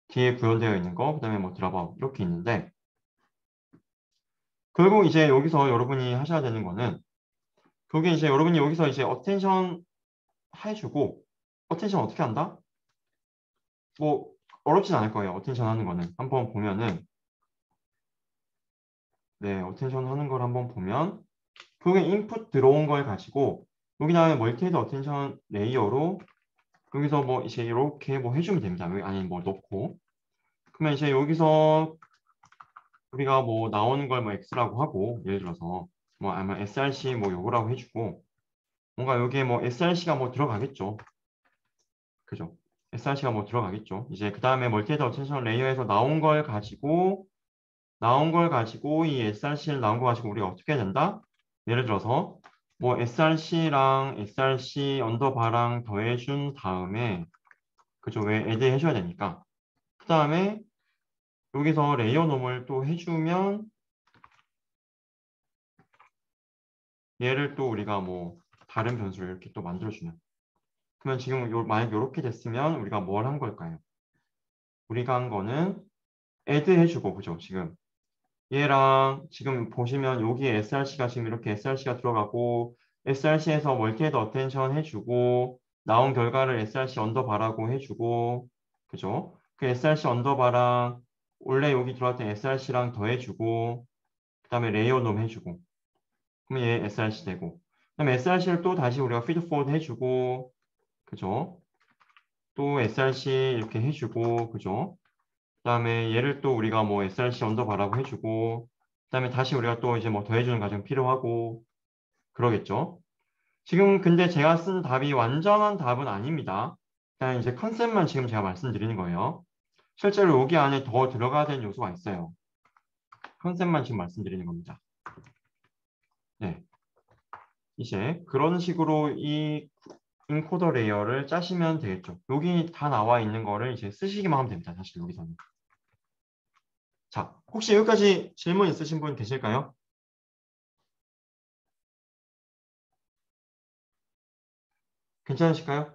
뒤에 구현되어 있는 거. 그 다음에 뭐 드랍아웃 이렇게 있는데 결국 이제 여기서 여러분이 하셔야 되는 거는 그게 이제 여러분이 여기서 이제 어텐션 해주고 어텐션 어떻게 한다? 뭐 어렵진 않을 거예요. 어텐션 하는 거는 한번 보면은 네 어텐션 하는 걸 한번 보면 그게 인풋 들어온 걸 가지고 여기 나오는 멀티헤드 어텐션 레이어로 여기서 뭐 이제 이렇게 뭐 해주면 됩니다. 여기 안에 뭐 넣고 그러면 이제 여기서 우리가 뭐 나오는 걸 뭐 x라고 하고 예를 들어서 뭐 아니면 src 뭐 요거라고 해주고 뭔가 여기에 뭐 src가 뭐 들어가겠죠. 그죠? src가 뭐 들어가겠죠. 이제 그 다음에 멀티헤드 어텐션 레이어에서 나온 걸 가지고 이 src를 나온 거 가지고 우리가 어떻게 해야 된다? 예를 들어서 뭐 src랑 src 언더바랑 더해준 다음에 그죠? 왜 add 해줘야 되니까 그 다음에 여기서 레이어 놈을 또 해주면 얘를 또 우리가 뭐 다른 변수를 이렇게 또 만들어주면 그러면 지금 만약 이렇게 됐으면 우리가 뭘 한 걸까요? 우리가 한 거는 add 해주고 그죠? 지금 얘랑 지금 보시면 여기에 src가 지금 이렇게 src가 들어가고 src에서 멀티헤드 어텐션 해주고 나온 결과를 src 언더바라고 해주고 그죠? 그 src 언더바랑 원래 여기 들어왔던 src랑 더해주고 그 다음에 레이어 놈 해주고 그러면 얘 src 되고 그 다음에 src를 또 다시 우리가 피드 포워드 해주고 그죠? 또 src 이렇게 해주고 그죠? 그 다음에 얘를 또 우리가 뭐 src 언더바라고 해주고 그 다음에 다시 우리가 또 이제 뭐 더해주는 과정 필요하고 그러겠죠. 지금 근데 제가 쓴 답이 완전한 답은 아닙니다. 그냥 이제 컨셉만 지금 제가 말씀드리는 거예요. 실제로 여기 안에 더 들어가야 되는 요소가 있어요. 컨셉만 지금 말씀드리는 겁니다. 네. 이제 그런 식으로 이 인코더 레이어를 짜시면 되겠죠. 여기 다 나와 있는 거를 이제 쓰시기만 하면 됩니다. 사실 여기서는. 자, 혹시 여기까지 질문 있으신 분 계실까요? 괜찮으실까요?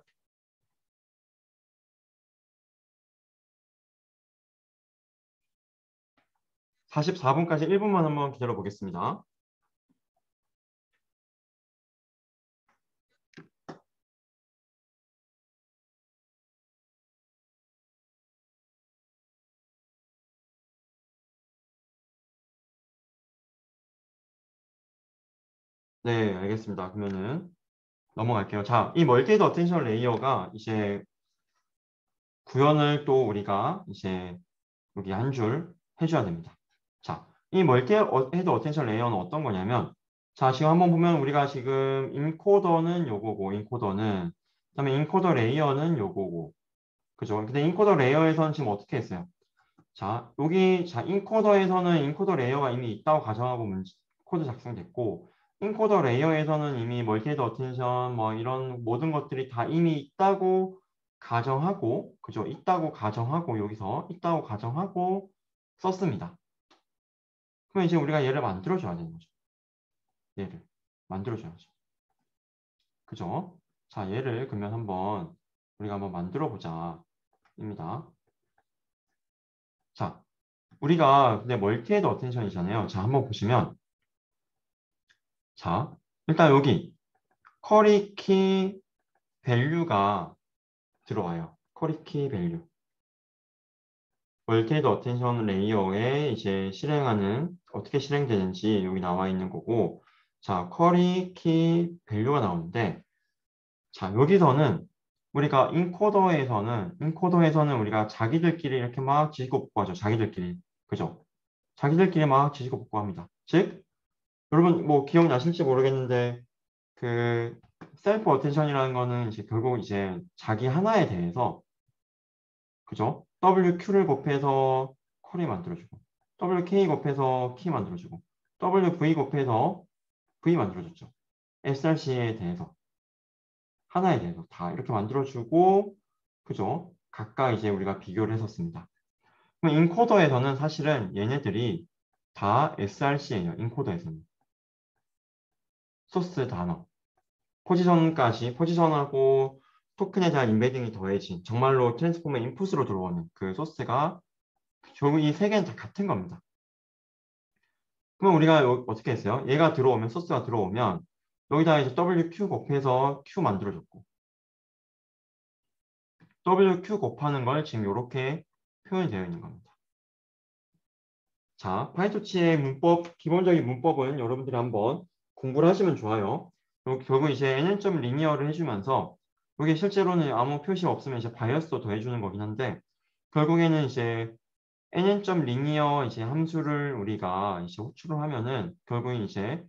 44분까지 1분만 한번 기다려 보겠습니다. 네, 알겠습니다. 그러면은 넘어갈게요. 자, 이 멀티헤드 어텐션 레이어가 이제 구현을 또 우리가 이제 여기 한 줄 해줘야 됩니다. 자, 이 멀티헤드 어텐션 레이어는 어떤 거냐면, 자, 지금 한번 보면 우리가 지금 인코더는 요거고, 인코더는, 그다음에 인코더 레이어는 요거고, 그죠? 근데 인코더 레이어에서는 지금 어떻게 했어요? 자, 여기, 자, 인코더에서는 인코더 레이어가 이미 있다고 가정하고 코드 작성됐고, 인코더 레이어에서는 이미 멀티헤드 어텐션, 뭐 이런 모든 것들이 다 이미 있다고 가정하고, 그죠? 있다고 가정하고, 여기서 있다고 가정하고 썼습니다. 그럼 이제 우리가 얘를 만들어줘야 되는 거죠. 얘를 만들어줘야죠. 그죠? 자, 얘를 그러면 한번 우리가 한번 만들어 보자. 입니다. 자, 우리가 근데 멀티헤드 어텐션이잖아요. 자, 한번 보시면 자, 일단 여기 커리 키 밸류가 들어와요. 커리 키 밸류. 멀티헤드 어텐션 레이어에 이제 실행하는 어떻게 실행되는지 여기 나와 있는 거고, 자, 커리 키 밸류가 나오는데, 자, 여기서는 우리가 인코더에서는 우리가 자기들끼리 이렇게 막 지지고 볶고하죠. 자기들끼리. 그죠? 자기들끼리 막 지지고 볶고합니다. 즉, 여러분 뭐 기억나실지 모르겠는데 그 셀프 어텐션이라는 거는 이제 결국 이제 자기 하나에 대해서 그죠? WQ를 곱해서 컬이 만들어주고 WK 곱해서 키 만들어주고 WV 곱해서 V 만들어줬죠. SRC에 대해서 하나에 대해서 다 이렇게 만들어주고 그죠? 각각 이제 우리가 비교를 했었습니다. 그럼 인코더에서는 사실은 얘네들이 다 SRC예요. 인코더에서는 소스 단어 포지션하고 토큰에 대한 임베딩이 더해진 정말로 트랜스포머 인풋으로 들어오는 그 소스가 결국 이 세 개는 다 같은 겁니다. 그러면 우리가 어떻게 했어요? 얘가 들어오면 소스가 들어오면 여기다 이제 WQ 곱해서 Q 만들어줬고 WQ 곱하는 걸 지금 이렇게 표현이 되어 있는 겁니다. 자, 파이토치의 문법, 기본적인 문법은 여러분들이 한번 공부를 하시면 좋아요. 결국 이제 nn.linear를 리니어를 해주면서 여기 실제로는 아무 표시 없으면 이제 바이어스도 더해주는 거긴 한데 결국에는 이제 nn.linear 이제 함수를 우리가 이제 호출을 하면은 결국엔 이제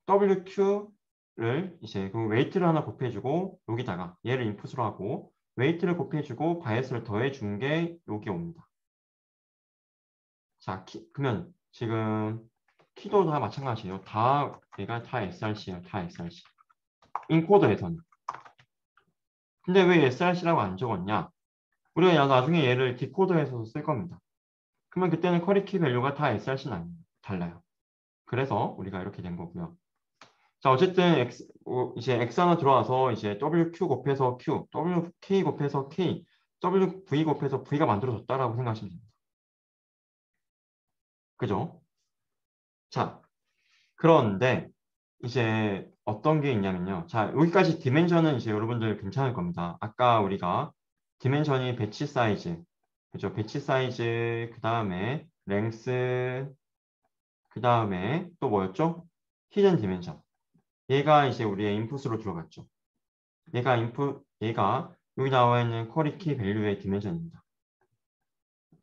wq를 이제 그 웨이트를 하나 곱해주고 여기다가 얘를 인풋으로 하고 웨이트를 곱해주고 바이어스를 더해준 게 여기 옵니다. 자, 그러면 지금 키도 다 마찬가지예요. 얘가 다 SRC예요. 다 SRC. 인코더에서는. 근데 왜 SRC라고 안 적었냐? 우리가 나중에 얘를 디코더에서도 쓸 겁니다. 그러면 그때는 커리키 밸류가 다 SRC는 아니에요. 달라요. 그래서 우리가 이렇게 된 거고요. 자, 어쨌든 이제 X 하나 들어와서 이제 WQ 곱해서 Q, WK 곱해서 K, WV 곱해서 V가 만들어졌다라고 생각하시면 됩니다. 그죠? 자, 그런데 이제 어떤 게 있냐면요. 자, 여기까지 디멘션은 이제 여러분들 괜찮을 겁니다. 아까 우리가 디멘션이 배치 사이즈, 그죠? 배치 사이즈, 그 다음에 랭스, 그 다음에 또 뭐였죠? 히든 디멘션. 얘가 이제 우리의 인풋으로 들어갔죠. 얘가 여기 나와 있는 쿼리 키 밸류의 디멘션입니다.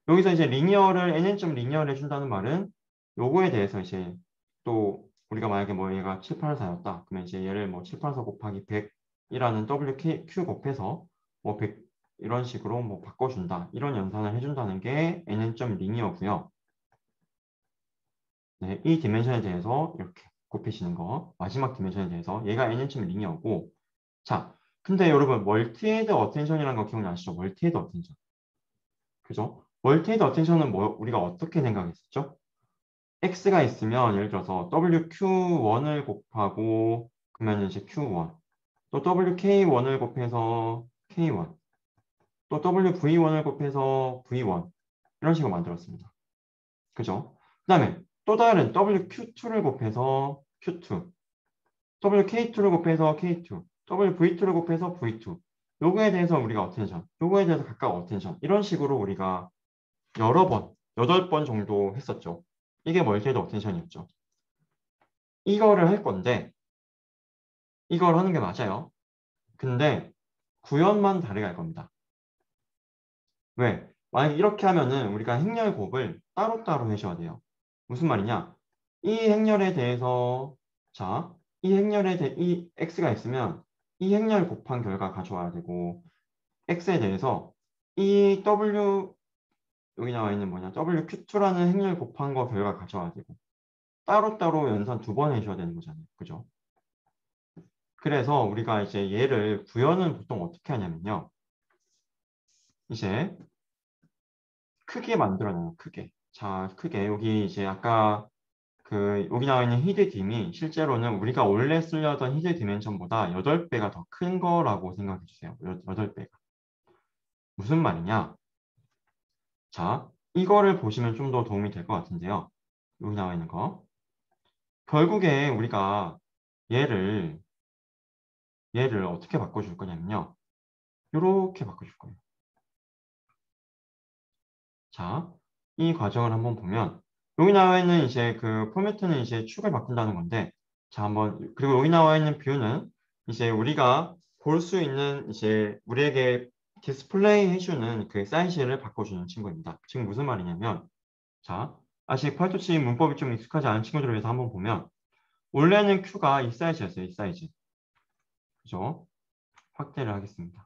여기서 이제 리니어를 nn.linear를 해준다는 말은 요거에 대해서 이제 또 우리가 만약에 뭐 얘가 784였다. 그러면 이제 얘를 뭐 784 곱하기 100이라는 WQ 곱해서 뭐 100 이런 식으로 뭐 바꿔준다. 이런 연산을 해준다는 게 nn.점 리니어고요. 네, 이 디멘션에 대해서 이렇게 곱해지는 거. 마지막 디멘션에 대해서 얘가 nn.점 리니어고. 자, 근데 여러분 멀티헤드 어텐션이라는 거 기억나시죠? 멀티헤드 어텐션. 그죠? 멀티헤드 어텐션은 뭐 우리가 어떻게 생각했었죠? x가 있으면 예를 들어서 WQ1을 곱하고 그러면 이제 Q1 또 WK1을 곱해서 K1 또 WV1을 곱해서 V1 이런 식으로 만들었습니다. 그죠? 그 다음에 또 다른 WQ2를 곱해서 Q2 WK2를 곱해서 K2 WV2를 곱해서 V2 요거에 대해서 우리가 어텐션 요거에 대해서 각각 어텐션 이런 식으로 우리가 여러 번 8번 정도 했었죠. 이게 멀티헤드 어텐션이었죠. 이거를 할 건데 이걸 하는 게 맞아요. 근데 구현만 다르게 할 겁니다. 왜? 만약에 이렇게 하면은 우리가 행렬 곱을 따로따로 해줘야 돼요. 무슨 말이냐? 이 행렬에 대해서 자, 이 x가 있으면 이 행렬 곱한 결과 가져와야 되고 x에 대해서 이 w 여기 나와 있는 뭐냐? WQ2라는 행렬 곱한 거 결과 가져와야 되고 따로따로 연산 2번 해줘야 되는 거잖아요. 그죠? 그래서 우리가 이제 얘를 구현은 보통 어떻게 하냐면요. 이제 크게 만들어놔요. 크게. 자, 크게. 여기 이제 아까 여기 나와 있는 히드 딤이 실제로는 우리가 원래 쓰려던 히드 디멘션보다 8배가 더 큰 거라고 생각해 주세요. 8배가. 무슨 말이냐? 자, 이거를 보시면 좀 더 도움이 될 것 같은데요. 여기 나와 있는 거. 결국에 우리가 얘를 어떻게 바꿔줄 거냐면요. 이렇게 바꿔줄 거예요. 자, 이 과정을 한번 보면 여기 나와 있는 이제 그 포매트는 이제 축을 바꾼다는 건데 자, 한번 그리고 여기 나와 있는 뷰는 이제 우리가 볼 수 있는 이제 우리에게 디스플레이 해주는 그 사이즈를 바꿔주는 친구입니다. 지금 무슨 말이냐면 자, 아직 팔토치 문법이 좀 익숙하지 않은 친구들을 위해서 한번 보면 원래는 Q가 이 사이즈였어요. 이 사이즈. 그죠? 확대를 하겠습니다.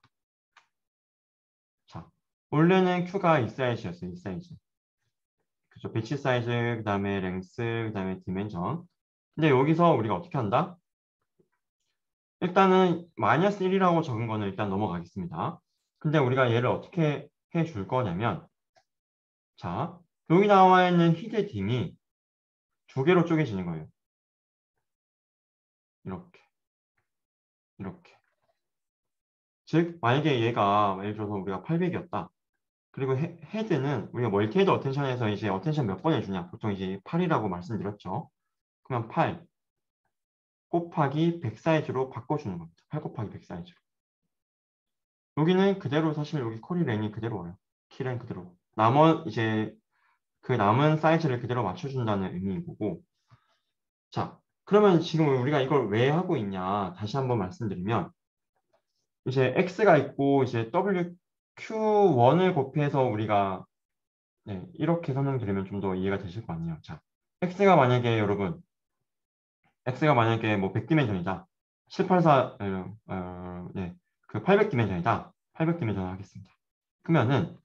자, 원래는 Q가 이 사이즈였어요. 이 사이즈. 그죠? 배치 사이즈, 그 다음에 랭스, 그 다음에 디멘션. 근데 여기서 우리가 어떻게 한다? 일단은 마이너스 1이라고 적은 거는 일단 넘어가겠습니다. 근데 우리가 얘를 어떻게 해줄 거냐면 자, 여기 나와 있는 히드 딤이 2개로 쪼개지는 거예요. 이렇게. 이렇게. 즉, 만약에 얘가 예를 들어서 우리가 800이었다. 그리고 헤드는 우리가 멀티헤드 어텐션에서 이제 어텐션 몇 번 해주냐? 보통 이제 8이라고 말씀드렸죠. 그러면 8 곱하기 100 사이즈로 바꿔주는 겁니다. 8 곱하기 100 사이즈로. 여기는 그대로 사실 여기 커리 랭이 그대로 와요. 키랭 그대로. 이제 그 남은 사이즈를 그대로 맞춰준다는 의미인 거고. 자, 그러면 지금 우리가 이걸 왜 하고 있냐? 다시 한번 말씀드리면 이제 x가 있고 이제 WQ1을 곱해서 우리가 네, 이렇게 설명드리면 좀 더 이해가 되실 거 아니에요. 자, x가 만약에 여러분 x가 만약에 뭐 100디멘션이다. 784 네, 그 800디멘션이다. 800디멘션 하겠습니다. 그러면은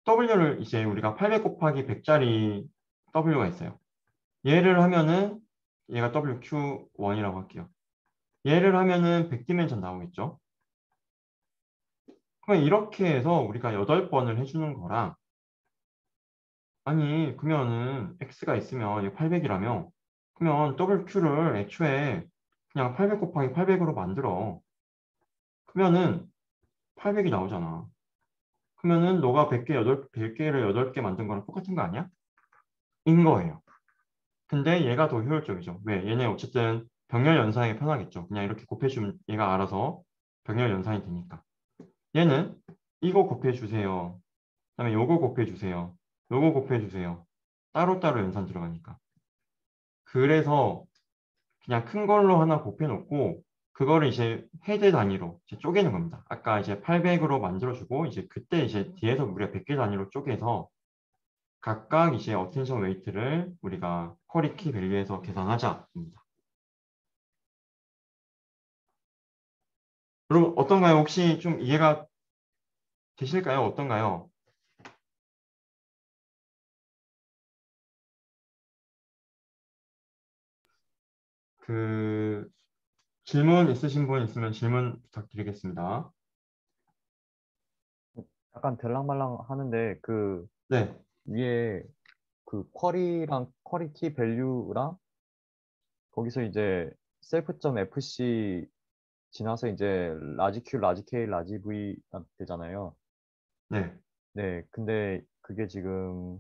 w를 이제 우리가 800 곱하기 100짜리 w가 있어요. 얘를 하면은 얘가 WQ1이라고 할게요. 얘를 하면은 100디멘션 나오겠죠. 그러면 이렇게 해서 우리가 8번을 해주는 거랑 아니 그러면은 x가 있으면 800이라며 그러면 WQ를 애초에 그냥 800 곱하기 800으로 만들어. 그러면은 800이 나오잖아. 그러면은 너가 100개를 8개 만든 거랑 똑같은 거 아니야? 인 거예요. 근데 얘가 더 효율적이죠. 왜? 얘네 어쨌든 병렬 연산이 편하겠죠. 그냥 이렇게 곱해주면 얘가 알아서 병렬 연산이 되니까. 얘는 이거 곱해주세요. 그다음에 요거 곱해주세요. 요거 곱해주세요. 따로따로 연산 들어가니까. 그래서 그냥 큰 걸로 하나 곱해놓고 그거를 이제 헤드 단위로 이제 쪼개는 겁니다. 아까 이제 800으로 만들어주고 이제 그때 이제 뒤에서 우리가 100개 단위로 쪼개서 각각 이제 어텐션 웨이트를 우리가 쿼리 키 밸류에서 계산하자입니다. 여러분 어떤가요? 혹시 좀 이해가 되실까요? 어떤가요? 그 질문 있으신 분 있으면 질문 부탁드리겠습니다. 약간 들랑말랑 하는데 그 네, 위에 그 쿼리랑 쿼리 키 밸류랑 거기서 이제 셀프.fc 지나서 이제 라지 Q, 라지 K, 라지 V 되잖아요. 네. 네, 근데 그게 지금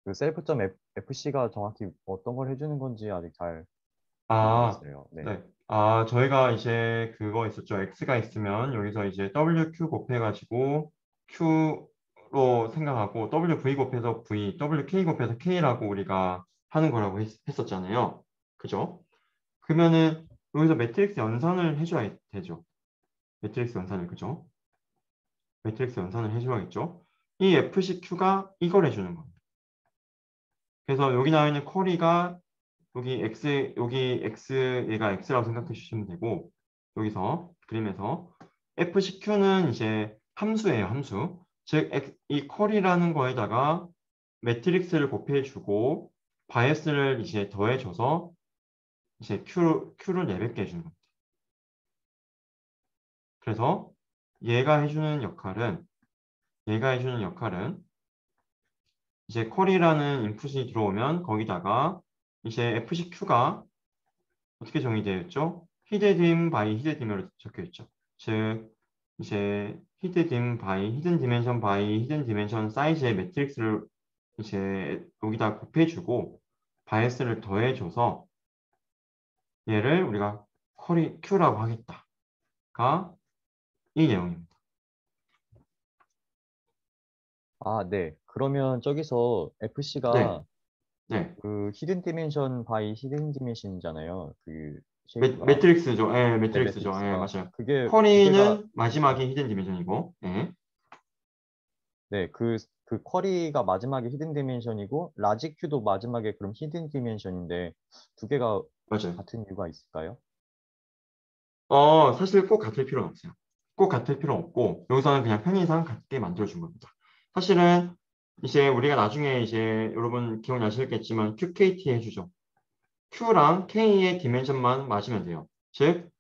그 셀프.fc가 정확히 어떤 걸 해주는 건지 아직 잘 아, 모르겠어요. 네. 네. 아, 저희가 이제 그거 있었죠. X가 있으면 여기서 이제 WQ 곱해가지고 Q로 생각하고 WV 곱해서 V, WK 곱해서 K라고 우리가 하는 거라고 했었잖아요. 그죠? 그러면은 여기서 매트릭스 연산을 해줘야 되죠. 매트릭스 연산을, 그죠? 매트릭스 연산을 해줘야겠죠. 이 FCQ가 이걸 해주는 겁니다. 그래서 여기 나와 있는 쿼리가 여기 X, 얘가 X라고 생각해 주시면 되고, 여기서 그림에서 FCQ는 이제 함수예요, 함수. 즉, 이 쿼리라는 거에다가 매트릭스를 곱해주고, 바이어스를 이제 더해줘서 이제 Q를 내뱉게 해주는 겁니다. 그래서 얘가 해주는 역할은 이제 쿼리라는 인풋이 들어오면 거기다가 이제 FCQ가 어떻게 정의되어 있죠? 히드딤 바이 히드딤으로 적혀 있죠. 즉 이제 히드딤 바이 히든 디멘션 바이 히든 디멘션 사이즈의 매트릭스를 이제 여기다 곱해주고 바이어스를 더해줘서 얘를 우리가 쿼리 Q라고 하겠다가 이 내용입니다. 아, 네. 그러면 저기서 네, FC가 네. 그 히든 디멘션 바이 히든 디멘션이잖아요. 그 쉐이프가. 매트릭스죠. 예, 네, 매트릭스죠. 예, 매트릭스가. 맞아요. 그게 두 개가 쿼리는 네. 마지막에 히든 디멘션이고, 예, 네, 그 쿼리가 마지막에 히든 디멘션이고 라지 큐도 마지막에 그럼 히든 디멘션인데 두 개가 맞아요. 같은 이유가 있을까요? 사실 꼭 같을 필요는 없어요. 꼭 같을 필요 없고, 여기서는 그냥 편의상 같게 만들어준 겁니다. 사실은 이제 우리가 나중에 이제 여러분 기억나시겠지만 QKT 해주죠. Q랑 K의 디멘션만 맞으면 돼요. 즉,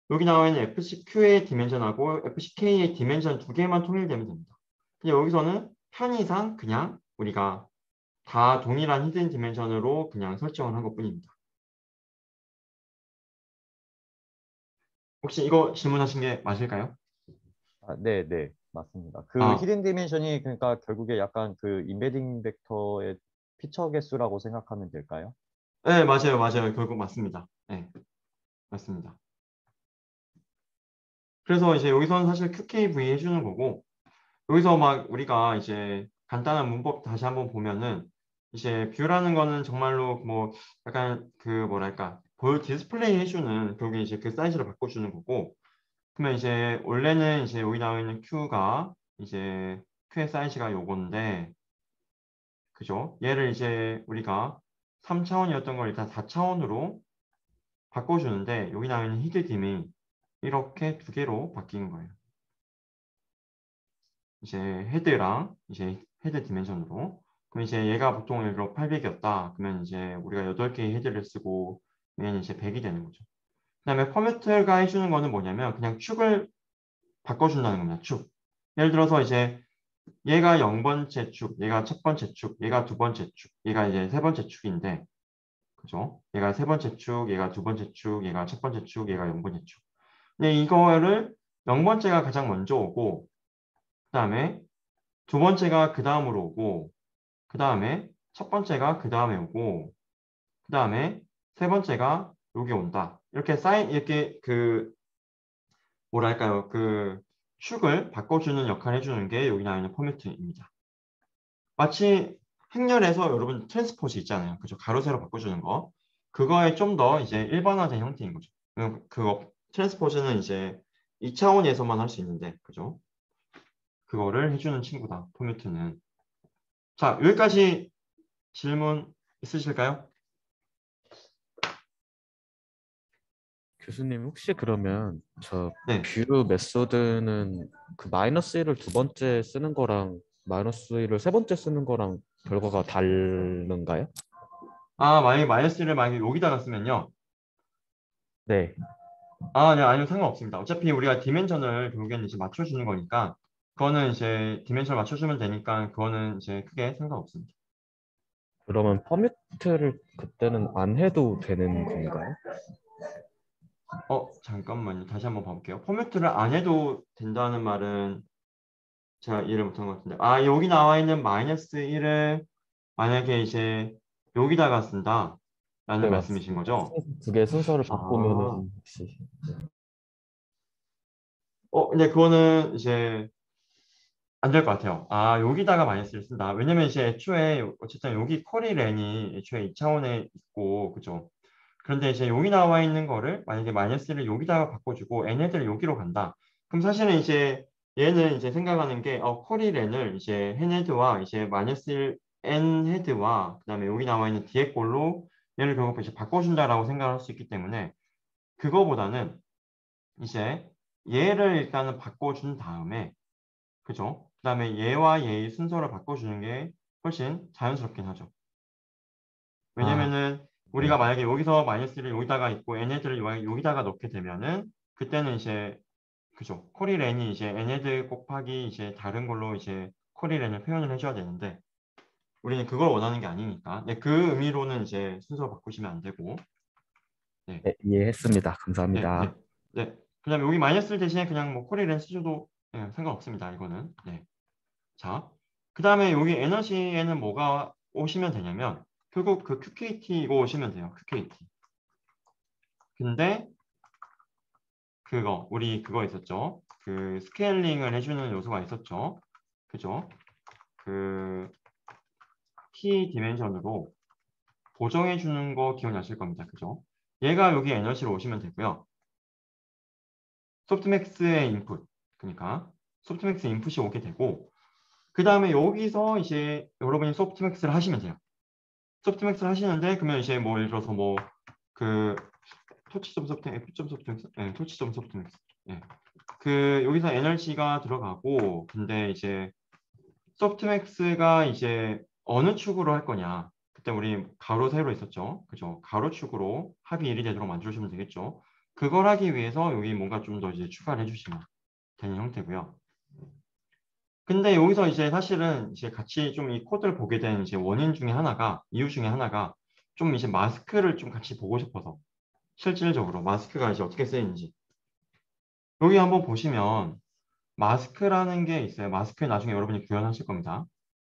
여기 나와 있는 FCQ의 디멘션하고 FCK의 디멘션 두 개만 통일되면 됩니다. 근데 여기서는 편의상 그냥 우리가 다 동일한 히든 디멘션으로 그냥 설정을 한 것뿐입니다. 혹시 이거 질문하신 게 맞을까요? 아, 네, 네, 맞습니다. 그 아, 히든 디멘션이 그러니까 결국에 약간 그 임베딩 벡터의 피처 개수라고 생각하면 될까요? 네, 맞아요, 맞아요. 결국 맞습니다. 네, 맞습니다. 그래서 이제 여기서는 사실 QKV 해주는 거고, 여기서 막 우리가 이제 간단한 문법 다시 한번 보면은, 이제 뷰라는 거는 정말로 뭐 약간 그 뭐랄까, 디스플레이 해주는 결국에 이제 그 사이즈를 바꿔주는 거고, 그러면 이제 원래는 이제 여기 나와 있는 Q가 이제 Q의 사이즈가 요건데, 그죠? 얘를 이제 우리가 3차원이었던 걸 일단 4차원으로 바꿔주는데 여기 나와 있는 히드딤이 이렇게 두 개로 바뀐 거예요. 이제 헤드랑 이제 헤드 디멘션으로. 그럼 이제 얘가 보통 예를 들어 800이었다. 그러면 이제 우리가 8개의 헤드를 쓰고 얘는 이제 100이 되는 거죠. 그다음에 퍼뮤트가 해주는 거는 뭐냐면 그냥 축을 바꿔준다는 겁니다. 축. 예를 들어서 이제 얘가 0번째 축, 얘가 첫 번째 축, 얘가 두 번째 축, 얘가 이제 세 번째 축인데 그죠? 얘가 세 번째 축, 얘가 두 번째 축, 얘가 첫 번째 축, 얘가 0번째 축. 근데 이거를 0번째가 가장 먼저 오고, 그 다음에 두 번째가 그 다음으로 오고, 그 다음에 첫 번째가 그 다음에 오고, 그 다음에 세 번째가 여기 온다. 이렇게 뭐랄까요. 그 축을 바꿔주는 역할을 해주는 게 여기 나와 있는 포매트입니다. 마치 행렬에서 여러분 트랜스포즈 있잖아요. 그죠? 가로 세로 바꿔주는 거. 그거에 좀 더 이제 일반화된 형태인 거죠. 그거 트랜스포즈는 이제 2차원에서만 할 수 있는데, 그죠? 그거를 해주는 친구다. 포뮤트는. 자, 여기까지 질문 있으실까요? 교수님 혹시 그러면 저 네. 뷰 메소드는 그 마이너스 1을 두 번째 쓰는 거랑 마이너스 1을 세 번째 쓰는 거랑 결과가 다른가요? 만약에 마이너스를 만약에 여기다가 쓰면요. 네. 네, 아니요, 상관없습니다. 어차피 우리가 디멘션을 결국에는 이제 맞춰주는 거니까, 그거는 이제 디멘션을 맞춰주면 되니까, 그거는 이제 크게 상관없습니다. 그러면 퍼미트를 그때는 안 해도 되는 건가요? 잠깐만요. 다시 한번 봐볼게요. 포매트를 안 해도 된다는 말은 제가 이해를 못한 것 같은데. 여기 나와 있는 마이너스 1을 만약에 이제 여기다가 쓴다. 라는 네, 말씀이신 맞습니다. 거죠? 두 개 순서를 아, 바꾸면은 혹시 근데 그거는 이제 안 될 것 같아요. 여기다가 마이너스를 쓴다. 왜냐면 이제 애초에 어쨌든 여기 커리 렌이 애초에 2차원에 있고, 그죠? 그런데 이제 여기 나와 있는 거를 만약에 마이너스를 여기다가 바꿔주고 n 헤드를 여기로 간다. 그럼 사실은 이제 얘는 이제 생각하는 게 커리 렌을 이제 n 헤드와 이제 마이너스 n 헤드와 그다음에 여기 나와 있는 뒤에 꼴로 얘를 결국 이제 바꿔준다라고 생각할 수 있기 때문에 그거보다는 이제 얘를 일단은 바꿔준 다음에 그죠? 그다음에 얘와 얘의 순서를 바꿔주는 게 훨씬 자연스럽긴 하죠. 아, 왜냐면은 네. 우리가 만약에 여기서 마이너스를 여기다가 있고 n헤드를 여기다가 넣게 되면은 그때는 이제 그죠 코리렌이 이제 n헤드 곱하기 이제 다른 걸로 이제 코리렌을 표현을 해줘야 되는데 우리는 그걸 원하는 게 아니니까 네, 그 의미로는 이제 순서 바꾸시면 안 되고 네, 네, 이해했습니다. 네, 네, 감사합니다. 네. 그다음에 여기 마이너스를 대신에 그냥 뭐 코리렌 쓰셔도 상관없습니다. 이거는 네. 자, 그다음에 여기 에너지에는 뭐가 오시면 되냐면 결국 그 QKT 이거 오시면 돼요. QKT. 근데 우리 그거 있었죠. 그 스케일링을 해주는 요소가 있었죠. 그죠? 그 T 디멘션으로 보정해 주는 거 기억나실 겁니다. 그죠? 얘가 여기 에너지로 오시면 되고요. 소프트맥스의 인풋. 그러니까 소프트맥스 인풋이 오게 되고 그 다음에 여기서 이제 여러분이 소프트맥스를 하시면 돼요. 소프트맥스를 하시는데 그러면 이제 뭐 예를 들어서 뭐 그 토치점 소프트맥스, F점 소프트맥스, 토치점 소프트맥스. 여기서 에너지가 들어가고 근데 이제 소프트맥스가 이제 어느 축으로 할 거냐. 그때 우리 가로 세로 있었죠. 그죠? 가로 축으로 합이 1이 되도록 만들어주면 되겠죠. 그걸 하기 위해서 여기 뭔가 좀 더 이제 추가를 해주시면 되는 형태고요. 근데 여기서 이제 사실은 이제 같이 좀 이 코드를 보게 된 이제 원인 중에 하나가, 이유 중에 하나가 좀 이제 마스크를 좀 같이 보고 싶어서 실질적으로 마스크가 이제 어떻게 쓰이는지. 여기 한번 보시면 마스크라는 게 있어요. 마스크 나중에 여러분이 구현하실 겁니다.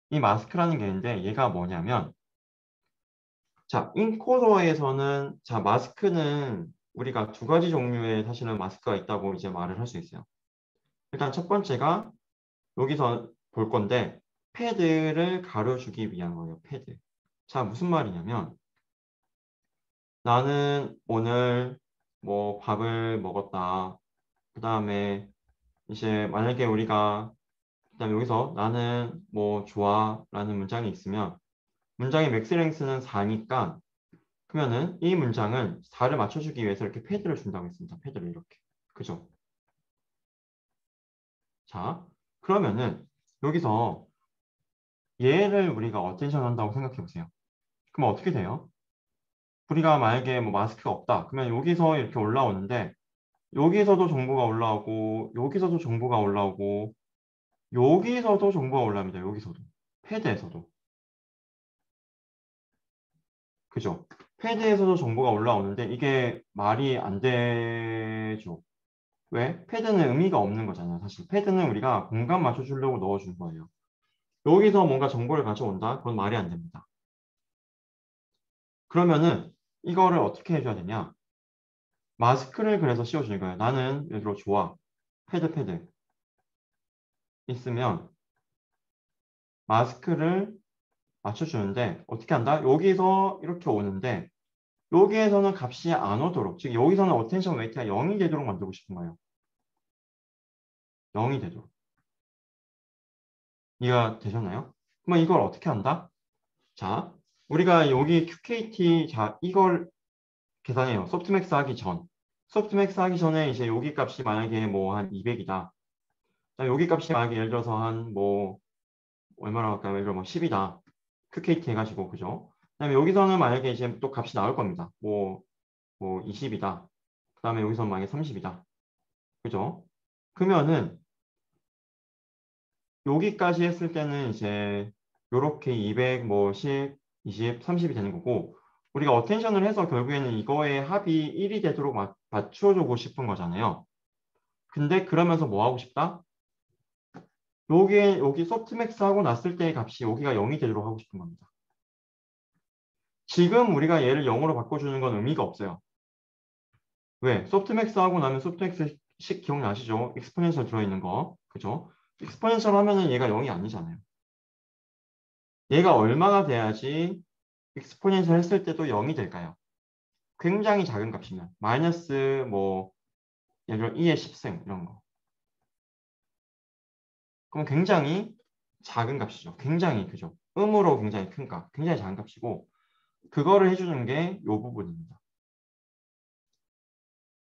이 마스크라는 게 있는데 얘가 뭐냐면 자, 인코더에서는 자, 마스크는 우리가 두 가지 종류의 사실은 마스크가 있다고 이제 말을 할 수 있어요. 일단 첫 번째가 여기서 볼 건데 패드를 가려주기 위한 거예요. 패드. 자, 무슨 말이냐면 나는 오늘 뭐 밥을 먹었다. 그 다음에 이제 만약에 우리가 그다음에 여기서 나는 뭐 좋아 라는 문장이 있으면 문장의 맥스랭스는 4니까 그러면은 이 문장은 4를 맞춰주기 위해서 이렇게 패드를 준다고 했습니다. 패드를 이렇게. 그죠? 자, 그러면은 여기서 얘를 우리가 어텐션 한다고 생각해 보세요. 그럼 어떻게 돼요? 우리가 만약에 뭐 마스크가 없다. 그러면 여기서 이렇게 올라오는데 여기서도 정보가 올라오고 여기서도 정보가 올라오고 여기서도 정보가 올라옵니다. 여기서도. 패드에서도. 그죠? 패드에서도 정보가 올라오는데 이게 말이 안 되죠. 왜? 패드는 의미가 없는 거잖아요. 사실 패드는 우리가 공간 맞춰주려고 넣어준 거예요. 여기서 뭔가 정보를 가져온다? 그건 말이 안 됩니다. 그러면은 이거를 어떻게 해줘야 되냐? 마스크를 그래서 씌워주는 거예요. 나는 예를 들어 좋아. 패드 있으면 마스크를 맞춰주는데 어떻게 한다? 여기서 이렇게 오는데 여기에서는 값이 안 오도록 즉 여기서는 어텐션 웨이트가 0이 되도록 만들고 싶은 거예요. 0이 되도록. 이해가 되셨나요? 그럼 이걸 어떻게 한다? 자, 우리가 여기 QKT, 자, 이걸 계산해요. 소프트맥스 하기 전. 소프트맥스 하기 전에 이제 여기 값이 만약에 뭐 한 200이다. 여기 값이 만약에 예를 들어서 한 뭐 얼마나 할까요? 예를 들어 뭐 10이다. QKT 해가지고 그죠? 그다음에 여기서는 만약에 이제 또 값이 나올 겁니다. 뭐 20이다. 그다음에 여기서는 만약에 30이다. 그죠? 그러면은 여기까지 했을 때는 이제 요렇게 200, 뭐 10, 20, 30이 되는 거고 우리가 어텐션을 해서 결국에는 이거의 합이 1이 되도록 맞춰주고 싶은 거잖아요. 근데 그러면서 뭐 하고 싶다? 여기 소프트맥스 하고 났을 때의 값이 여기가 0이 되도록 하고 싶은 겁니다. 지금 우리가 얘를 0으로 바꿔주는 건 의미가 없어요. 왜? 소프트맥스 하고 나면 소프트맥스식 기억나시죠? 익스포넨셜 들어있는 거. 그죠? 익스포넨셜 하면은 얘가 0이 아니잖아요. 얘가 얼마가 돼야지 익스포넨셜 했을 때도 0이 될까요? 굉장히 작은 값이면 마이너스 뭐 예를 들어 2의 10승 이런 거. 그럼 굉장히 작은 값이죠. 굉장히 그죠? 음으로 굉장히 큰 값, 굉장히 작은 값이고 그거를 해주는 게 이 부분입니다.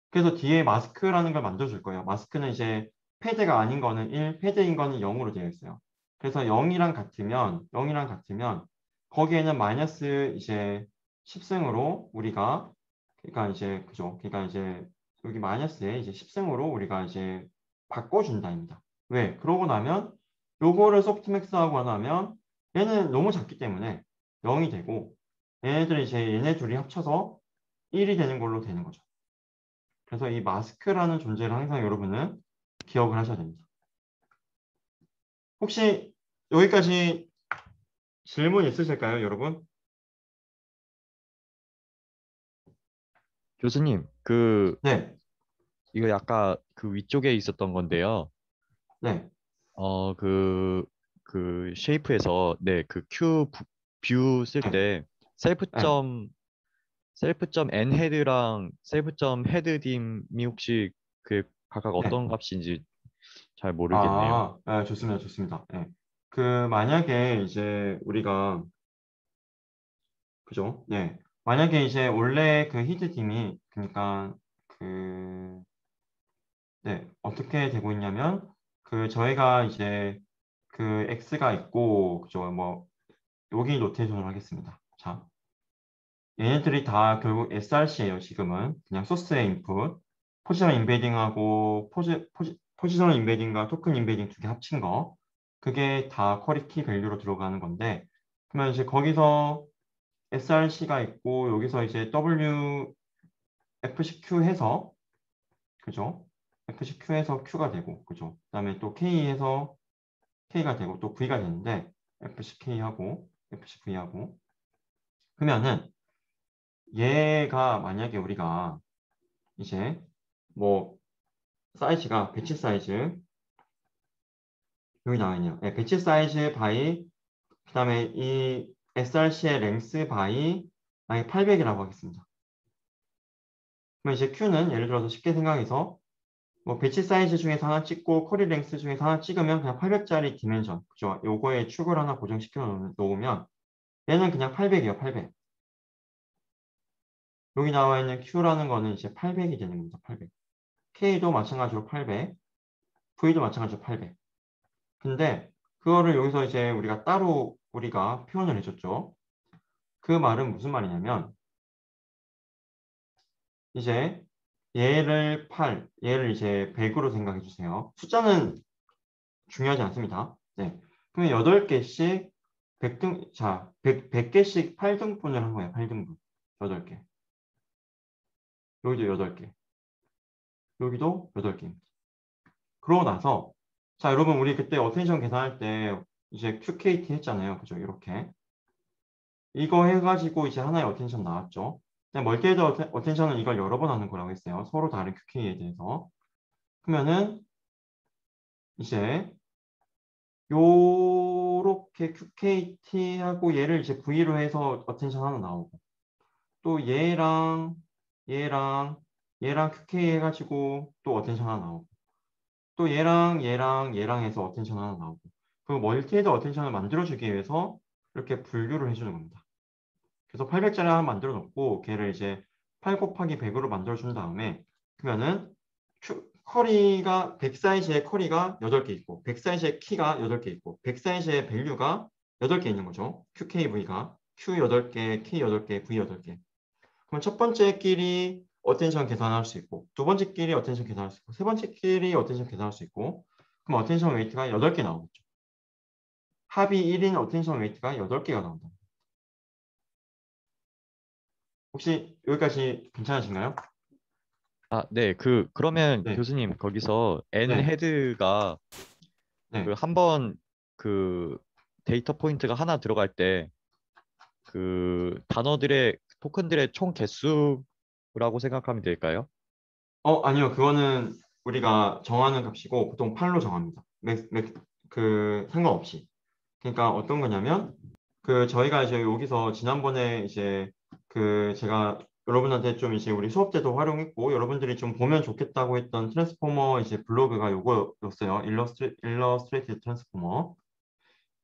그래서 뒤에 마스크라는 걸 만들어줄 거예요. 마스크는 이제 패드가 아닌 거는 1, 패드인 거는 0으로 되어 있어요. 그래서 0이랑 같으면 거기에는 마이너스 이제 10승으로 우리가 그러니까 이제 그죠? 그러니까 이제 여기 마이너스에 이제 10승으로 우리가 이제 바꿔준다입니다. 왜? 그러고 나면 요거를 소프트맥스하고 나면 얘는 너무 작기 때문에 0이 되고 얘네들이 이제 얘네 둘이 합쳐서 1이 되는 걸로 되는 거죠. 그래서 이 마스크라는 존재를 항상 여러분은 기억을 하셔야 됩니다. 혹시 여기까지 질문 있으실까요, 여러분? 교수님, 네, 이거 약간 그 위쪽에 있었던 건데요. 네, 쉐이프에서, 네, 뷰 쓸 네, 때, 네, 셀프 점 n 헤드랑 셀프 점 헤드 딤이 혹시 각각 네. 어떤 값인지 잘 모르겠네요. 좋습니다, 좋습니다. 네. 만약에 이제 우리가 그죠? 네. 만약에 이제 원래 그 히드딤이 그러니까 그 네, 어떻게 되고 있냐면 저희가 이제 x가 있고 그죠? 뭐 여기 노테이션을 하겠습니다. 자, 얘네들이 다 결국 src예요. 지금은 그냥 소스의 인풋, 포지셔널 인베딩하고 포지셔널 인베딩과 토큰 인베딩 두 개 합친 거, 그게 다 쿼리 키 밸류로 들어가는 건데, 그러면 이제 거기서 src가 있고 여기서 이제 fcq 해서 그죠? fcq 해서 q가 되고 그죠? 그다음에 또 k 해서 k가 되고 또 v가 되는데 fck하고 fcv하고 그러면은 얘가 만약에 우리가 이제 뭐 사이즈가 배치 사이즈 여기 나와 있네요. 네, 배치 사이즈 바이 그다음에 이 src의 랭스 바이 만약에 800이라고 하겠습니다. 그러면 이제 q는 예를 들어서 쉽게 생각해서 뭐 배치 사이즈 중에서 하나 찍고 쿼리 랭스 중에서 하나 찍으면 그냥 800짜리 디멘션 그죠? 요거에 축을 하나 고정시켜 놓으면 얘는 그냥 800이에요. 800. 여기 나와 있는 q라는 거는 이제 800이 되는 겁니다. 800. k도 마찬가지로 800. v도 마찬가지로 800. 근데 그거를 여기서 이제 우리가 따로 우리가 표현을 해줬죠. 그 말은 무슨 말이냐면 이제 얘를 이제 100으로 생각해 주세요. 숫자는 중요하지 않습니다. 네. 그러면 8개씩 100개씩 8등분을 한 거예요. 8등분. 8개. 여기도 8개. 여기도 8개입니다. 그러고 나서 자, 여러분 우리 그때 어텐션 계산할 때 이제 QKT 했잖아요. 그죠? 이렇게. 이거 해가지고 이제 하나의 어텐션 나왔죠. 멀티헤드 어텐션은 이걸 여러 번 하는 거라고 했어요. 서로 다른 QK에 대해서. 그러면은 이제 요렇게 QKT하고 얘를 이제 V로 해서 어텐션 하나 나오고 또 얘랑 QK 해가지고 또 어텐션 하나 나오고 또 얘랑 해서 어텐션 하나 나오고 그 멀티헤드 어텐션을 만들어주기 위해서 이렇게 분류를 해주는 겁니다. 그래서 800짜리 하나 만들어 놓고 걔를 이제 8 곱하기 100으로 만들어 준 다음에 그러면은 커리가 100 사이즈의 커리가 8개 있고 100 사이즈의 키가 8개 있고 100 사이즈의 밸류가 8개 있는 거죠. QKV가 Q 8개, K 8개, V 8개. 그럼 첫 번째 끼리 어텐션 계산할 수 있고 두 번째 끼리 어텐션 계산할 수 있고 세 번째 끼리 어텐션 계산할 수 있고 그럼 어텐션 웨이트가 8개 나오겠죠. 합이 1인 어텐션 웨이트가 8개가 나온다. 혹시 여기까지 괜찮으신가요? 아, 네. 그러면 네, 교수님 거기서 n 네, 헤드가 네. 한번 그 데이터 포인트가 하나 들어갈 때 그 단어들의 토큰들의 총 개수라고 생각하면 될까요? 아니요. 그거는 우리가 정하는 값이고 보통 8로 정합니다. 상관없이. 그러니까 어떤 거냐면 저희가 이제 여기서 지난번에 이제 제가 여러분한테 좀 이제 우리 수업 때도 활용했고 여러분들이 좀 보면 좋겠다고 했던 트랜스포머 이제 블로그가 요거였어요. 일러스트레이티드 트랜스포머.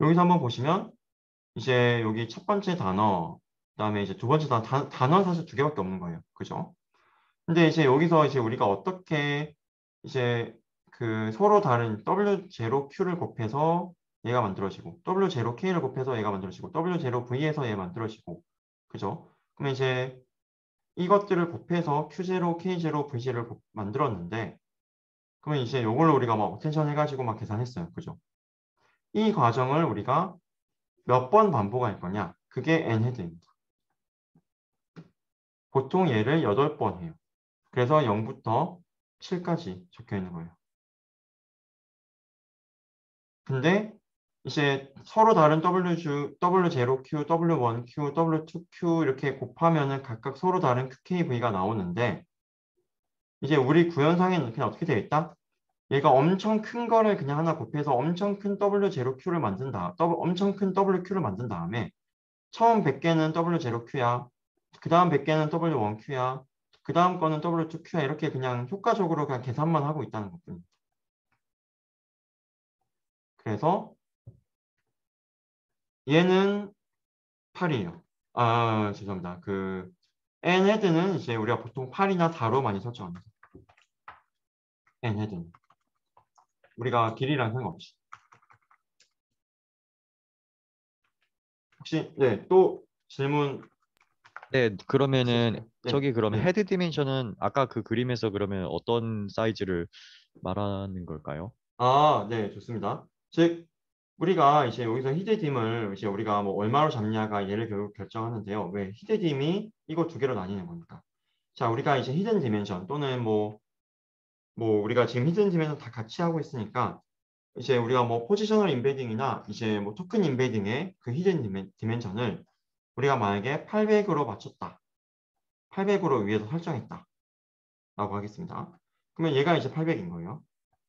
여기서 한번 보시면 이제 여기 첫 번째 단어, 그다음에 이제 두 번째 단어는 사실 두 개밖에 없는 거예요. 그죠? 근데 이제 여기서 이제 우리가 어떻게 이제 서로 다른 W0Q를 곱해서 얘가 만들어지고 W0K를 곱해서 얘가 만들어지고 W0V에서 얘가 만들어지고 그죠? 그러면 이제 이것들을 곱해서 Q0, K0, V0를 만들었는데 그러면 이제 이걸로 우리가 막 어텐션 해가지고 막 계산했어요. 그죠? 이 과정을 우리가 몇 번 반복할 거냐? 그게 N헤드입니다. 보통 얘를 8번 해요. 그래서 0부터 7까지 적혀 있는 거예요. 근데 이제 서로 다른 W0Q, W1Q, W2Q 이렇게 곱하면은 각각 서로 다른 QKV가 나오는데 이제 우리 구현상에는 그냥 어떻게 되어 있다? 얘가 엄청 큰 거를 그냥 하나 곱해서 엄청 큰 W0Q를 엄청 큰 WQ를 만든 다음에 처음 100개는 W0Q야. 그 다음 100개는 W1Q야. 그 다음 거는 W2Q야. 이렇게 그냥 효과적으로 그냥 계산만 하고 있다는 것뿐입니다. 그래서 얘는 8이에요. 아, 죄송합니다. n 헤드는 이제 우리가 보통 8이나 4로 많이 설정합니다. n 헤드는. 우리가 길이랑 상관없이. 혹시, 네, 또 질문 네, 그러면은 있으실까요? 네, 저기 그러면 네. 헤드 디멘션은 아까 그 그림에서 그러면 어떤 사이즈를 말하는 걸까요? 아, 네, 좋습니다. 즉, 우리가 이제 여기서 히데딤을 이제 우리가 뭐 얼마로 잡냐가 얘를 결국 결정하는데요. 왜 히데딤이 이거 두 개로 나뉘는 거니까. 자, 우리가 이제 히든 디멘션 또는 우리가 지금 히든 디멘션 다 같이 하고 있으니까 이제 우리가 뭐 포지셔널 임베딩이나 이제 뭐 토큰 임베딩의 그 히든 디멘션을 우리가 만약에 800으로 맞췄다. 800으로 위에서 설정했다. 라고 하겠습니다. 그러면 얘가 이제 800인 거예요.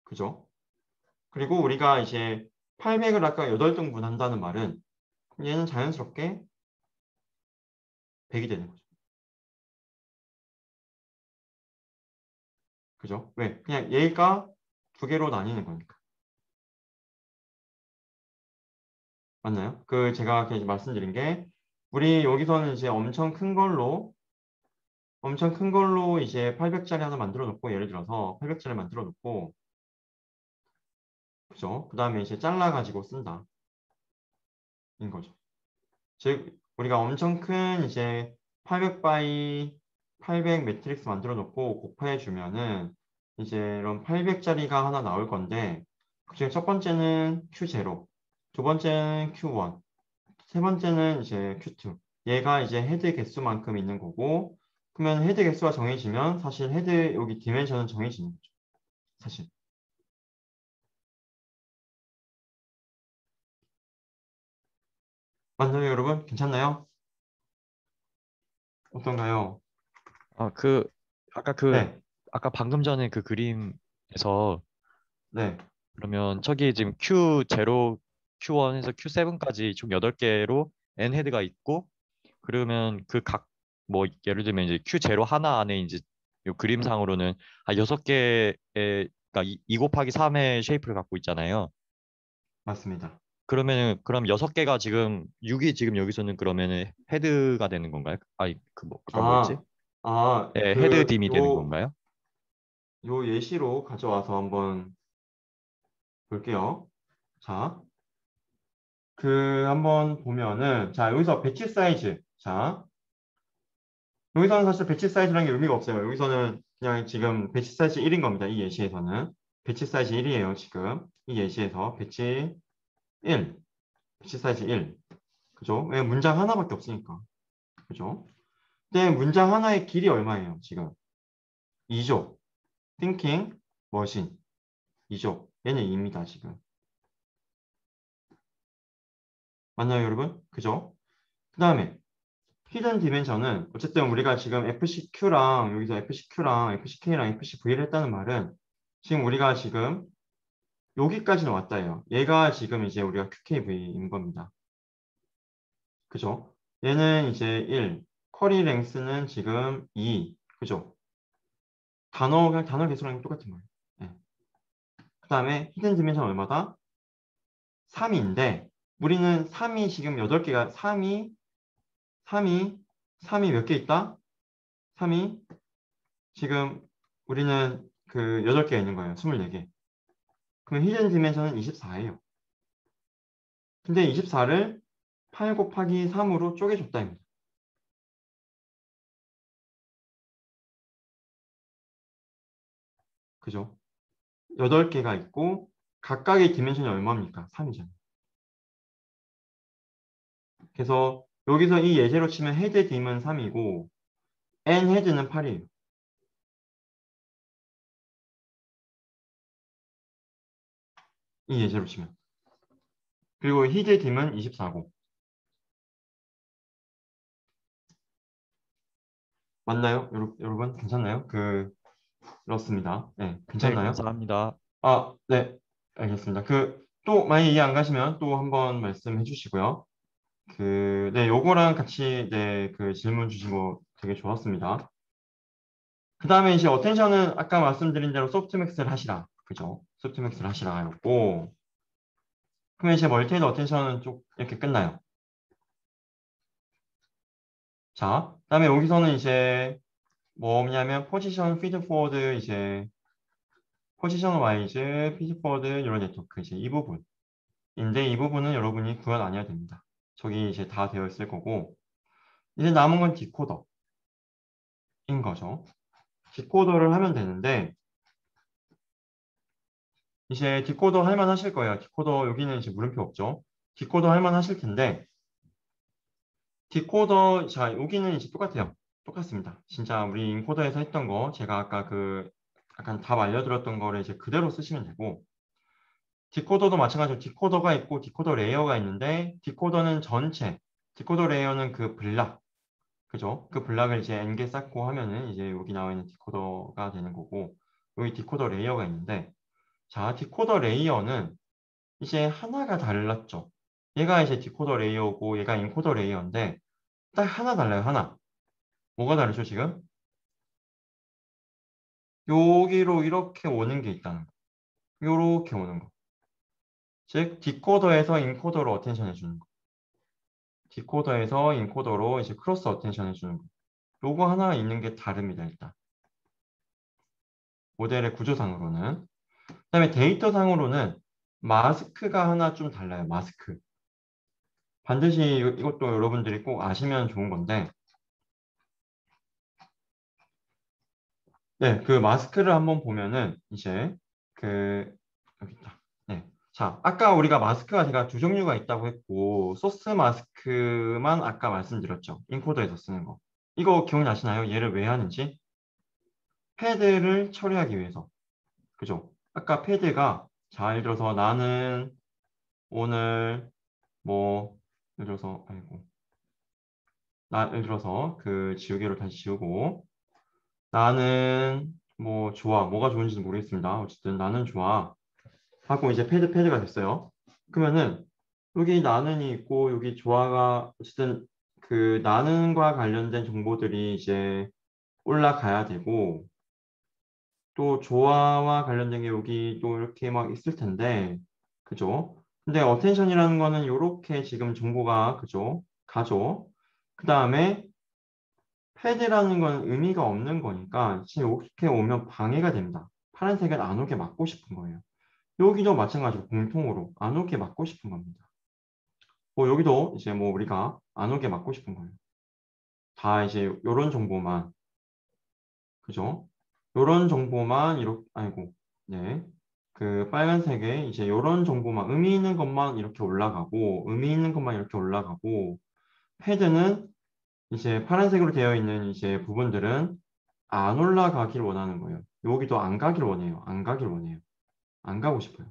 그죠? 그리고 우리가 이제 800을 아까 8등분 한다는 말은 얘는 자연스럽게 100이 되는 거죠. 그죠? 왜? 그냥 얘가 두 개로 나뉘는 거니까. 맞나요? 제가 이렇게 말씀드린 게 우리 여기서는 이제 엄청 큰 걸로 이제 800짜리 하나 만들어 놓고 예를 들어서 800짜리 만들어 놓고 그죠? 그 다음에 이제 잘라 가지고 쓴다. 인 거죠. 즉 우리가 엄청 큰 이제 800 바이 800 매트릭스 만들어 놓고 곱해 주면은 이제 이런 800짜리가 하나 나올 건데 그중에 첫 번째는 Q0, 두 번째는 Q1, 세 번째는 이제 Q2. 얘가 이제 헤드 개수만큼 있는 거고 그러면 헤드 개수가 정해지면 사실 헤드 여기 디멘션은 정해지는 거죠. 사실. 맞나요, 여러분? 괜찮나요? 어떤가요? 아, 네, 아까 방금 전에 그 그림에서 네, 그러면 저기 지금 Q0, Q1에서 Q7까지 총 8개로 N 헤드가 있고 그러면 그 각 뭐 예를 들면 이제 Q0 하나 안에 이제 요 그림상으로는 6개의 그러니까 2 곱하기 3의 쉐이프를 갖고 있잖아요. 맞습니다. 그러면은 그럼 6개가 지금 6이 지금 여기서는 그러면은 헤드가 되는 건가요? 아니 그 뭐 아까 뭐였지? 네, 헤드 딤이 되는 건가요? 요 예시로 가져와서 한번 볼게요. 자, 한번 보면은, 자, 여기서 배치 사이즈. 자, 여기서는 사실 배치 사이즈라는 게 의미가 없어요. 여기서는 그냥 지금 배치 사이즈 1인 겁니다. 이 예시에서는. 배치 사이즈 1이에요, 지금. 이 예시에서 배치 1. 배치 사이즈 1. 그죠? 왜 문장 하나밖에 없으니까. 그죠? 근데 문장 하나의 길이 얼마예요, 지금? 2조. thinking, machine. 2조. 얘는 2입니다, 지금. 맞나요, 여러분? 그죠? 그 다음에 히든 디멘션은 어쨌든 우리가 지금 FCQ랑 여기서 FCQ랑 FCK랑 FCV를 했다는 말은 지금 우리가 지금 여기까지는 왔다예요. 얘가 지금 이제 우리가 QKV인 겁니다. 그죠? 얘는 이제 1, 쿼리 랭스는 지금 2, 그죠? 그냥 단어 개수랑 똑같은 거예요. 네. 그 다음에 히든 디멘션 얼마다? 3인데 우리는 3이 지금 8개가 3이 몇 개 있다? 3이 지금 우리는 그 8개가 있는 거예요. 24개. 그럼 히든 디멘션은 24예요. 근데 24를 8 곱하기 3으로 쪼개줬다입니다. 그죠? 8개가 있고 각각의 디멘션이 얼마입니까? 3이잖아요. 그래서 여기서 이 예제로 치면 헤드 딤은 3이고 n 헤드는 8이에요. 이 예제로 치면. 그리고 히드 딤은 24고. 맞나요? 여러분 괜찮나요? 그렇습니다. 네, 네, 괜찮나요? 감사합니다. 아, 네, 알겠습니다. 또 만약 이해 안 가시면 또 한번 말씀해 주시고요. 네, 요거랑 같이 네, 질문 주신 거 되게 좋았습니다. 그 다음에 이제 어텐션은 아까 말씀드린 대로 소프트맥스를 하시라. 그죠? 소프트맥스를 하시라였고, 그러면 이제 멀티헤드 어텐션은 쭉 이렇게 끝나요. 자, 그 다음에 여기서는 이제 뭐냐면 포지션 피드 포워드 이제 포지션 와이즈 피드 포워드 이런 네트워크 이제 이 부분인데 이 부분은 여러분이 구현 안 해야 됩니다. 저기 이제 다 되어 있을 거고 이제 남은 건 디코더인 거죠. 디코더를 하면 되는데 이제 디코더 할만 하실 거예요. 디코더 여기는 이제 물음표 없죠. 디코더 할만 하실 텐데 디코더 자 여기는 이제 똑같아요. 똑같습니다. 진짜 우리 인코더에서 했던 거 제가 아까 약간 답 알려드렸던 거를 이제 그대로 쓰시면 되고 디코더도 마찬가지로 디코더가 있고 디코더 레이어가 있는데 디코더는 전체 디코더 레이어는 그 블락 그죠? 그 블락을 이제 n개 쌓고 하면은 이제 여기 나와 있는 디코더가 되는 거고 여기 디코더 레이어가 있는데 자 디코더 레이어는 이제 하나가 달랐죠. 얘가 이제 디코더 레이어고 얘가 인코더 레이어인데 딱 하나 달라요. 하나. 뭐가 다르죠 지금? 여기로 이렇게 오는 게 있다는 거. 이렇게 오는 거. 즉 디코더에서 인코더로 어텐션 해주는 거. 디코더에서 인코더로 이제 크로스 어텐션 해주는 거. 요거 하나 있는 게 다릅니다. 일단. 모델의 구조상으로는. 그다음에 데이터상으로는 마스크가 하나 좀 달라요. 마스크. 반드시 이것도 여러분들이 꼭 아시면 좋은 건데 네, 그 마스크를 한번 보면은 이제 여기 있다. 네. 자, 아까 우리가 마스크가 제가 두 종류가 있다고 했고 소스 마스크만 아까 말씀드렸죠. 인코더에서 쓰는 거. 이거 기억나시나요? 얘를 왜 하는지? 패드를 처리하기 위해서. 그죠? 아까 패드가 자, 예를 들어서 나는 오늘 뭐 예를 들어서 아이고 예를 들어서 지우개로 다시 지우고 나는 뭐 좋아 뭐가 좋은지는 모르겠습니다. 어쨌든 나는 좋아 하고 이제 패드가 됐어요. 그러면은 여기 나는이 있고 여기 좋아가 어쨌든 나는과 관련된 정보들이 이제 올라가야 되고 또 좋아와 관련된 게 여기 또 이렇게 막 있을 텐데 그죠? 근데 attention이라는 거는 이렇게 지금 정보가 그죠? 가죠. 그 다음에 패드라는 건 의미가 없는 거니까 지금 이렇게 오면 방해가 됩니다. 파란색은 안 오게 막고 싶은 거예요. 여기도 마찬가지로 공통으로 안 오게 막고 싶은 겁니다. 뭐 여기도 이제 뭐 우리가 안 오게 막고 싶은 거예요. 다 이제 요런 정보만 그죠? 요런 정보만 이렇게 아이고 네. 그 빨간색에 이제 요런 정보만 의미 있는 것만 이렇게 올라가고 의미 있는 것만 이렇게 올라가고 패드는 이제 파란색으로 되어 있는 이제 부분들은 안 올라가길 원하는 거예요. 여기도 안 가길 원해요. 안 가길 원해요. 안 가고 싶어요.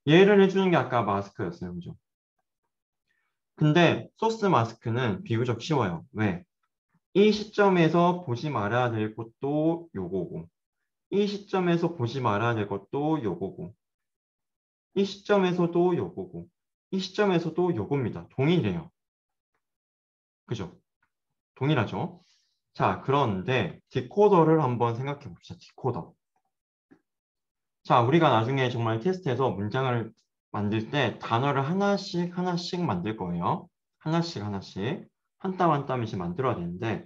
이해를 해주는 게 아까 마스크였어요. 그죠? 근데 소스 마스크는 비교적 쉬워요. 왜? 이 시점에서 보지 말아야 될 것도 요거고 이 시점에서 보지 말아야 될 것도 요거고 이 시점에서도 요거고 이 시점에서도 요겁니다. 동일해요. 그죠? 동일하죠? 자, 그런데 디코더를 한번 생각해 봅시다. 디코더. 자, 우리가 나중에 정말 테스트에서 문장을 만들 때 단어를 하나씩 하나씩 만들 거예요. 하나씩 하나씩 한 땀 한 땀씩 만들어야 되는데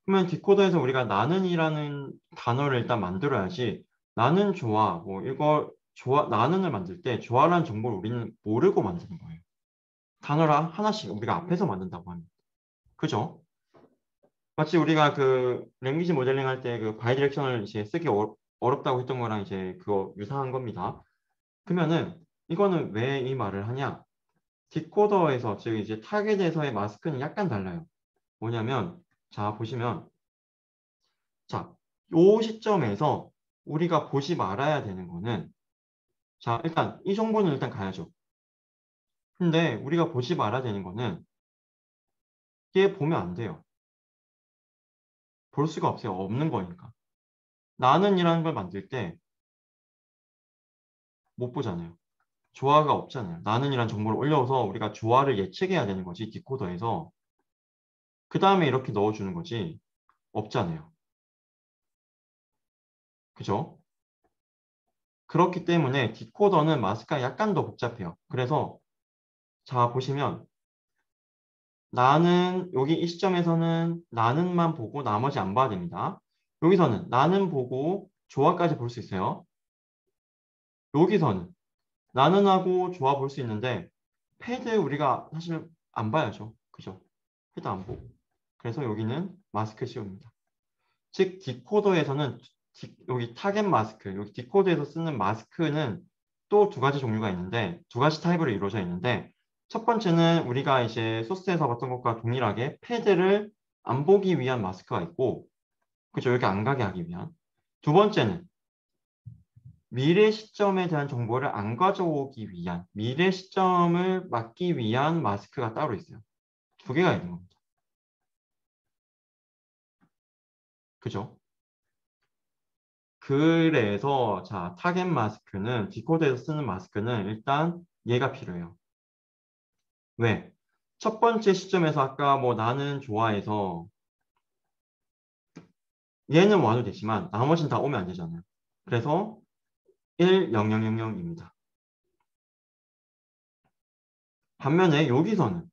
그러면 디코더에서 우리가 나는이라는 단어를 일단 만들어야지 나는 좋아 뭐 이거 좋아 나는을 만들 때 좋아라는 정보를 우리는 모르고 만드는 거예요. 단어를 하나씩 우리가 앞에서 만든다고 합니다. 그죠? 마치 우리가 그 랭귀지 모델링 할 때 그 바이디렉션을 이제 쓰기 어렵다고 했던 거랑 이제 그거 유사한 겁니다. 그러면은 이거는 왜 이 말을 하냐? 디코더에서 즉 이제 타겟에서의 마스크는 약간 달라요. 뭐냐면 자 보시면 자 요 시점에서 우리가 보지 말아야 되는 거는 자 일단 이 정보는 일단 가야죠. 근데 우리가 보지 말아야 되는 거는 얘 보면 안 돼요. 볼 수가 없어요. 없는 거니까. 나는이라는 걸 만들 때 못 보잖아요. 조화가 없잖아요. 나는이란 정보를 올려서 우리가 조화를 예측해야 되는 거지 디코더에서. 그 다음에 이렇게 넣어주는 거지 없잖아요. 그죠? 그렇기 때문에 디코더는 마스크가 약간 더 복잡해요. 그래서 자 보시면 나는 여기 이 시점에서는 나는만 보고 나머지 안 봐야 됩니다. 여기서는 나는 보고 조화까지 볼 수 있어요. 여기서는 나는 하고 조화 볼 수 있는데 패드 우리가 사실 안 봐야죠. 그죠? 패드 안 보고. 그래서 여기는 마스크 씌웁니다. 즉 디코더에서는 여기 타겟 마스크, 여기 디코더에서 쓰는 마스크는 또 두 가지 종류가 있는데 두 가지 타입으로 이루어져 있는데 첫 번째는 우리가 이제 소스에서 봤던 것과 동일하게 패드를 안 보기 위한 마스크가 있고 그죠? 여기 안 가게 하기 위한. 두 번째는 미래 시점에 대한 정보를 안 가져오기 위한 미래 시점을 막기 위한 마스크가 따로 있어요. 두 개가 있는 겁니다. 그죠? 그래서 자 타겟 마스크는 디코더에서 쓰는 마스크는 일단 얘가 필요해요. 왜? 첫 번째 시점에서 아까 뭐 나는 좋아해서 얘는 와도 되지만 나머지는 다 오면 안 되잖아요. 그래서 10000입니다. 반면에 여기서는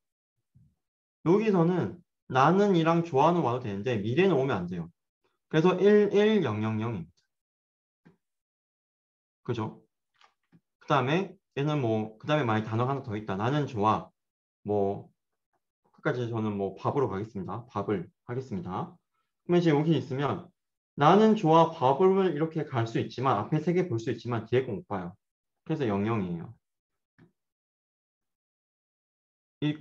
나는 이랑 좋아는 와도 되는데 미래는 오면 안 돼요. 그래서 11000입니다. 그죠? 그 다음에 얘는 뭐 그 다음에 만약 단어가 하나 더 있다. 나는 좋아. 뭐 끝까지 저는 뭐 밥으로 가겠습니다. 밥을 하겠습니다. 그러면 이제 여기 있으면 나는 좋아 밥을 이렇게 갈 수 있지만 앞에 세 개 볼 수 있지만 뒤에 거 못 봐요. 그래서 00이에요.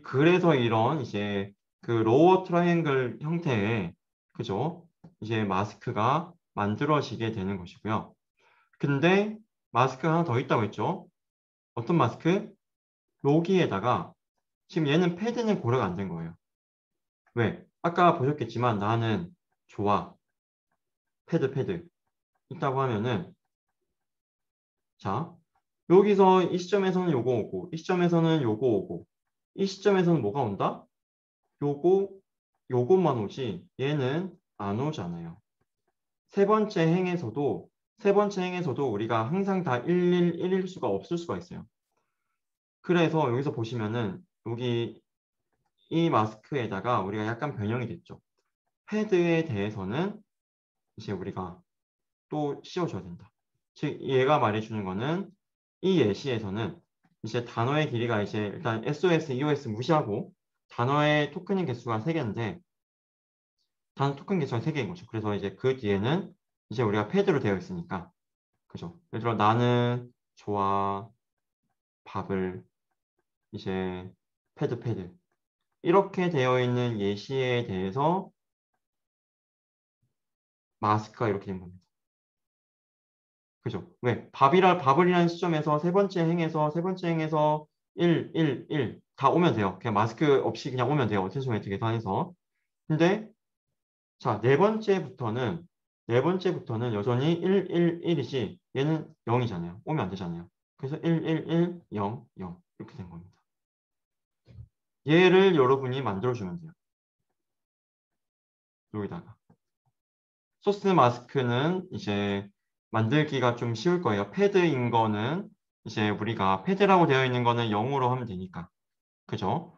그래서 이런 이제 그 로어 트라이앵글 형태의 그죠? 이제 마스크가 만들어지게 되는 것이고요. 근데 마스크가 하나 더 있다고 했죠? 어떤 마스크? 여기에다가 지금 얘는 패드는 고려가 안 된 거예요. 왜? 아까 보셨겠지만 나는 좋아. 패드 있다고 하면은 자 여기서 이 시점에서는 요거 오고 이 시점에서는 요거 오고 이 시점에서는 뭐가 온다? 요것만 오지 얘는 안 오잖아요. 세 번째 행에서도 우리가 항상 다 111일 수가 없을 수가 있어요. 그래서 여기서 보시면은 여기 이 마스크에다가 우리가 약간 변형이 됐죠. 헤드에 대해서는 이제 우리가 또 씌워줘야 된다. 즉 얘가 말해주는 거는 이 예시에서는 이제 단어의 길이가 이제 일단 SOS, EOS 무시하고 단어의 토큰의 개수가 3개인데 단어 토큰 개수가 3개인 거죠. 그래서 이제 그 뒤에는 이제 우리가 패드로 되어 있으니까 그죠. 예를 들어 나는 좋아 밥을 이제 패드 이렇게 되어 있는 예시에 대해서 마스크가 이렇게 된 겁니다. 그죠? 왜? 밥을이라는 시점에서 세 번째 행에서 1 다 오면 돼요. 그냥 마스크 없이 그냥 오면 돼요. 어텐션 웨이트 계산해서. 근데 자, 네 번째부터는 여전히 1이지 얘는 0이잖아요. 오면 안 되잖아요. 그래서 1 0 0 이렇게 된 겁니다. 얘를 여러분이 만들어주면 돼요. 여기다가. 소스 마스크는 이제 만들기가 좀 쉬울 거예요. 패드인 거는 이제 우리가 패드라고 되어 있는 거는 0으로 하면 되니까. 그죠?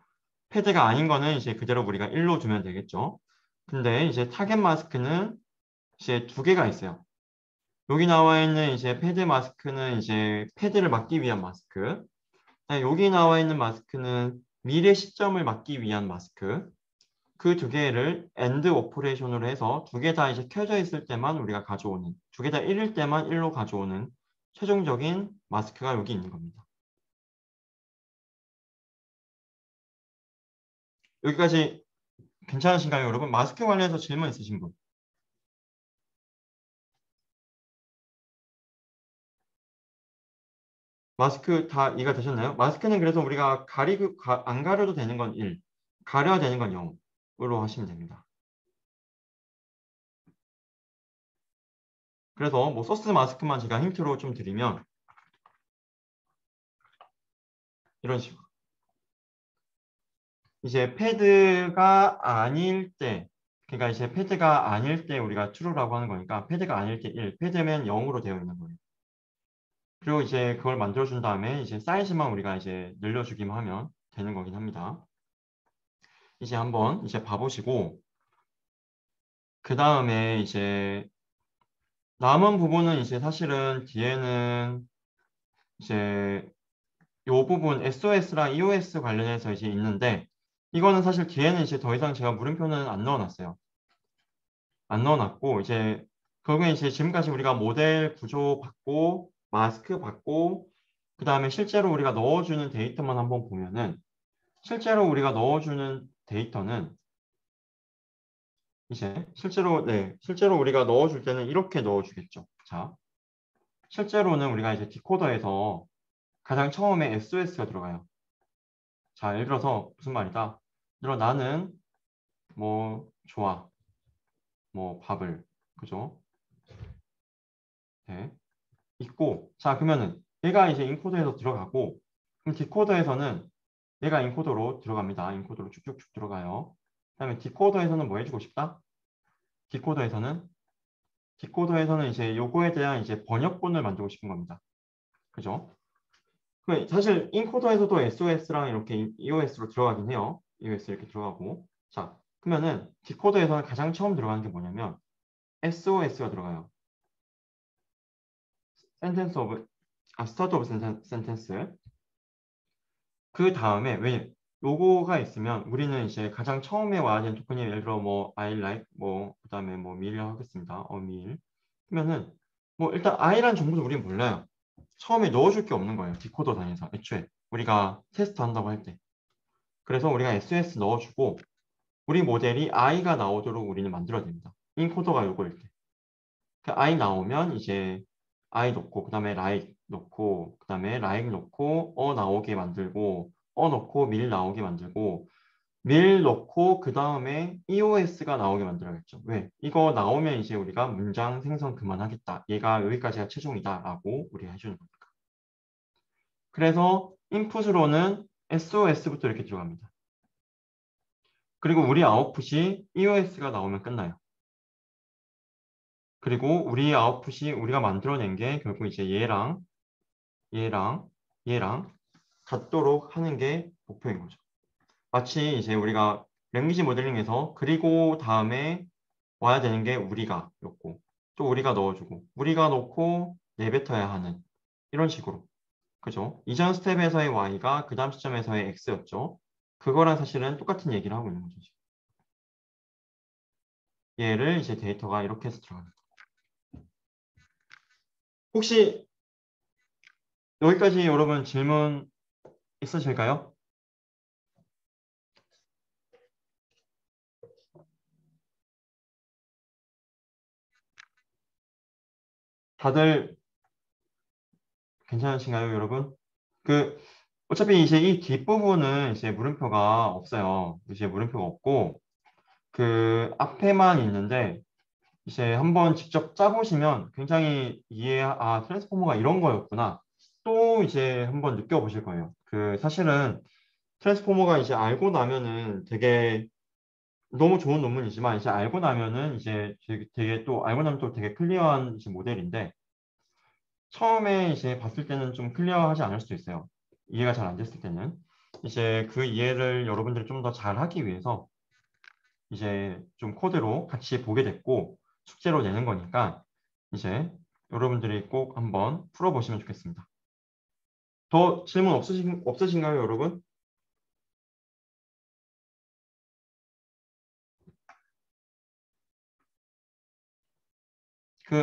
패드가 아닌 거는 이제 그대로 우리가 1로 두면 되겠죠. 근데 이제 타겟 마스크는 이제 2개가 있어요. 여기 나와 있는 이제 패드 마스크는 이제 패드를 막기 위한 마스크. 여기 나와 있는 마스크는 미래 시점을 막기 위한 마스크. 그 2개를 AND 오퍼레이션으로 해서 2개 다 이제 켜져 있을 때만 우리가 가져오는, 2개 다 1일 때만 1로 가져오는 최종적인 마스크가 여기 있는 겁니다. 여기까지 괜찮으신가요, 여러분? 마스크 관련해서 질문 있으신 분? 마스크 다 이해가 되셨나요? 마스크는 그래서 우리가 안 가려도 되는 건 1, 가려야 되는 건 0으로 하시면 됩니다. 그래서 뭐 소스 마스크만 제가 힌트로 좀 드리면 이런 식으로. 이제 패드가 아닐 때, 그러니까 이제 패드가 아닐 때 우리가 true라고 하는 거니까 패드가 아닐 때 1, 패드면 0으로 되어 있는 거예요. 그리고 이제 그걸 만들어준 다음에 이제 사이즈만 우리가 이제 늘려주기만 하면 되는 거긴 합니다. 이제 한번 이제 봐보시고 그 다음에 이제 남은 부분은 이제 사실은 뒤에는 이제 요 부분 SOS랑 EOS 관련해서 이제 있는데 이거는 사실 뒤에는 이제 더 이상 제가 물음표는 안 넣어놨어요. 안 넣어놨고 이제 결국에 이제 지금까지 우리가 모델 구조 받고 마스크 받고 그 다음에 실제로 우리가 넣어주는 데이터만 한번 보면은 실제로 우리가 넣어주는 데이터는 이제 실제로 우리가 넣어줄 때는 이렇게 넣어주겠죠. 자, 실제로는 우리가 이제 디코더에서 가장 처음에 SOS가 들어가요. 자, 예를 들어서 무슨 말이다. 예를 들어 나는 뭐 좋아. 뭐 밥을. 그죠? 네. 있고 자, 그러면은 얘가 이제 인코더에서 들어가고 그럼 디코더에서는 얘가 인코더로 들어갑니다. 인코더로 쭉쭉쭉 들어가요. 그다음에 디코더에서는 뭐 해주고 싶다? 디코더에서는 이제 요거에 대한 이제 번역본을 만들고 싶은 겁니다. 그죠? 사실 인코더에서도 SOS랑 이렇게 EOS로 들어가긴 해요. EOS 이렇게 들어가고. 자, 그러면은 디코더에서는 가장 처음 들어가는 게 뭐냐면 SOS가 들어가요. 스타트 오브 센텐스. 그 다음에 왜 요거가 있으면 우리는 이제 가장 처음에 와야 되는 토큰이 예를 들어 뭐 I like 뭐 그다음에 뭐 meal 하겠습니다. meal. 그러면은 뭐 일단 I라는 정보도 우리는 몰라요. 처음에 넣어줄 게 없는 거예요. 디코더 단위에서 애초에 우리가 테스트 한다고 할 때. 그래서 우리가 SOS 넣어주고 우리 모델이 I가 나오도록 우리는 만들어야 됩니다. 인코더가 요거일 때. 그 I 나오면 이제 I 넣고 그다음에 like 넣고 그다음에 like 넣고 나오게 만들고 넣고 밀 나오게 만들고 밀 넣고 그다음에 EOS가 나오게 만들어야겠죠. 왜? 이거 나오면 이제 우리가 문장 생성 그만하겠다. 얘가 여기까지가 최종이다라고 우리가 해주는 겁니다. 그래서 인풋으로는 SOS부터 이렇게 들어갑니다. 그리고 우리 아웃풋이 EOS가 나오면 끝나요. 그리고 우리 아웃풋이 우리가 만들어낸 게 결국 이제 얘랑 같도록 하는 게 목표인 거죠. 마치 이제 우리가 랭귀지 모델링에서 그리고 다음에 와야 되는 게 우리가였고 또 우리가 넣어주고 우리가 넣고 내뱉어야 하는 이런 식으로. 그죠? 이전 스텝에서의 y가 그 다음 시점에서의 x였죠. 그거랑 사실은 똑같은 얘기를 하고 있는 거죠. 얘를 이제 데이터가 이렇게 해서 들어가는 거예요. 혹시 여기까지 여러분 질문 있으실까요? 다들 괜찮으신가요, 여러분? 어차피 이제 이 뒷부분은 이제 물음표가 없어요. 이제 물음표가 없고, 앞에만 있는데, 이제 한번 직접 짜보시면 굉장히 트랜스포머가 이런 거였구나. 또 이제 한번 느껴보실 거예요. 사실은 트랜스포머가 이제 알고 나면은 되게 너무 좋은 논문이지만, 이제 알고 나면은 이제 되게 또 알고 나면 또 되게 클리어한 이제 모델인데, 처음에 이제 봤을 때는 좀 클리어하지 않을 수도 있어요. 이해가 잘 안 됐을 때는. 이제 그 이해를 여러분들이 좀 더 잘하기 위해서 이제 좀 코드로 같이 보게 됐고 숙제로 내는 거니까 이제 여러분들이 꼭 한번 풀어보시면 좋겠습니다. 더 질문 없으신가요, 여러분?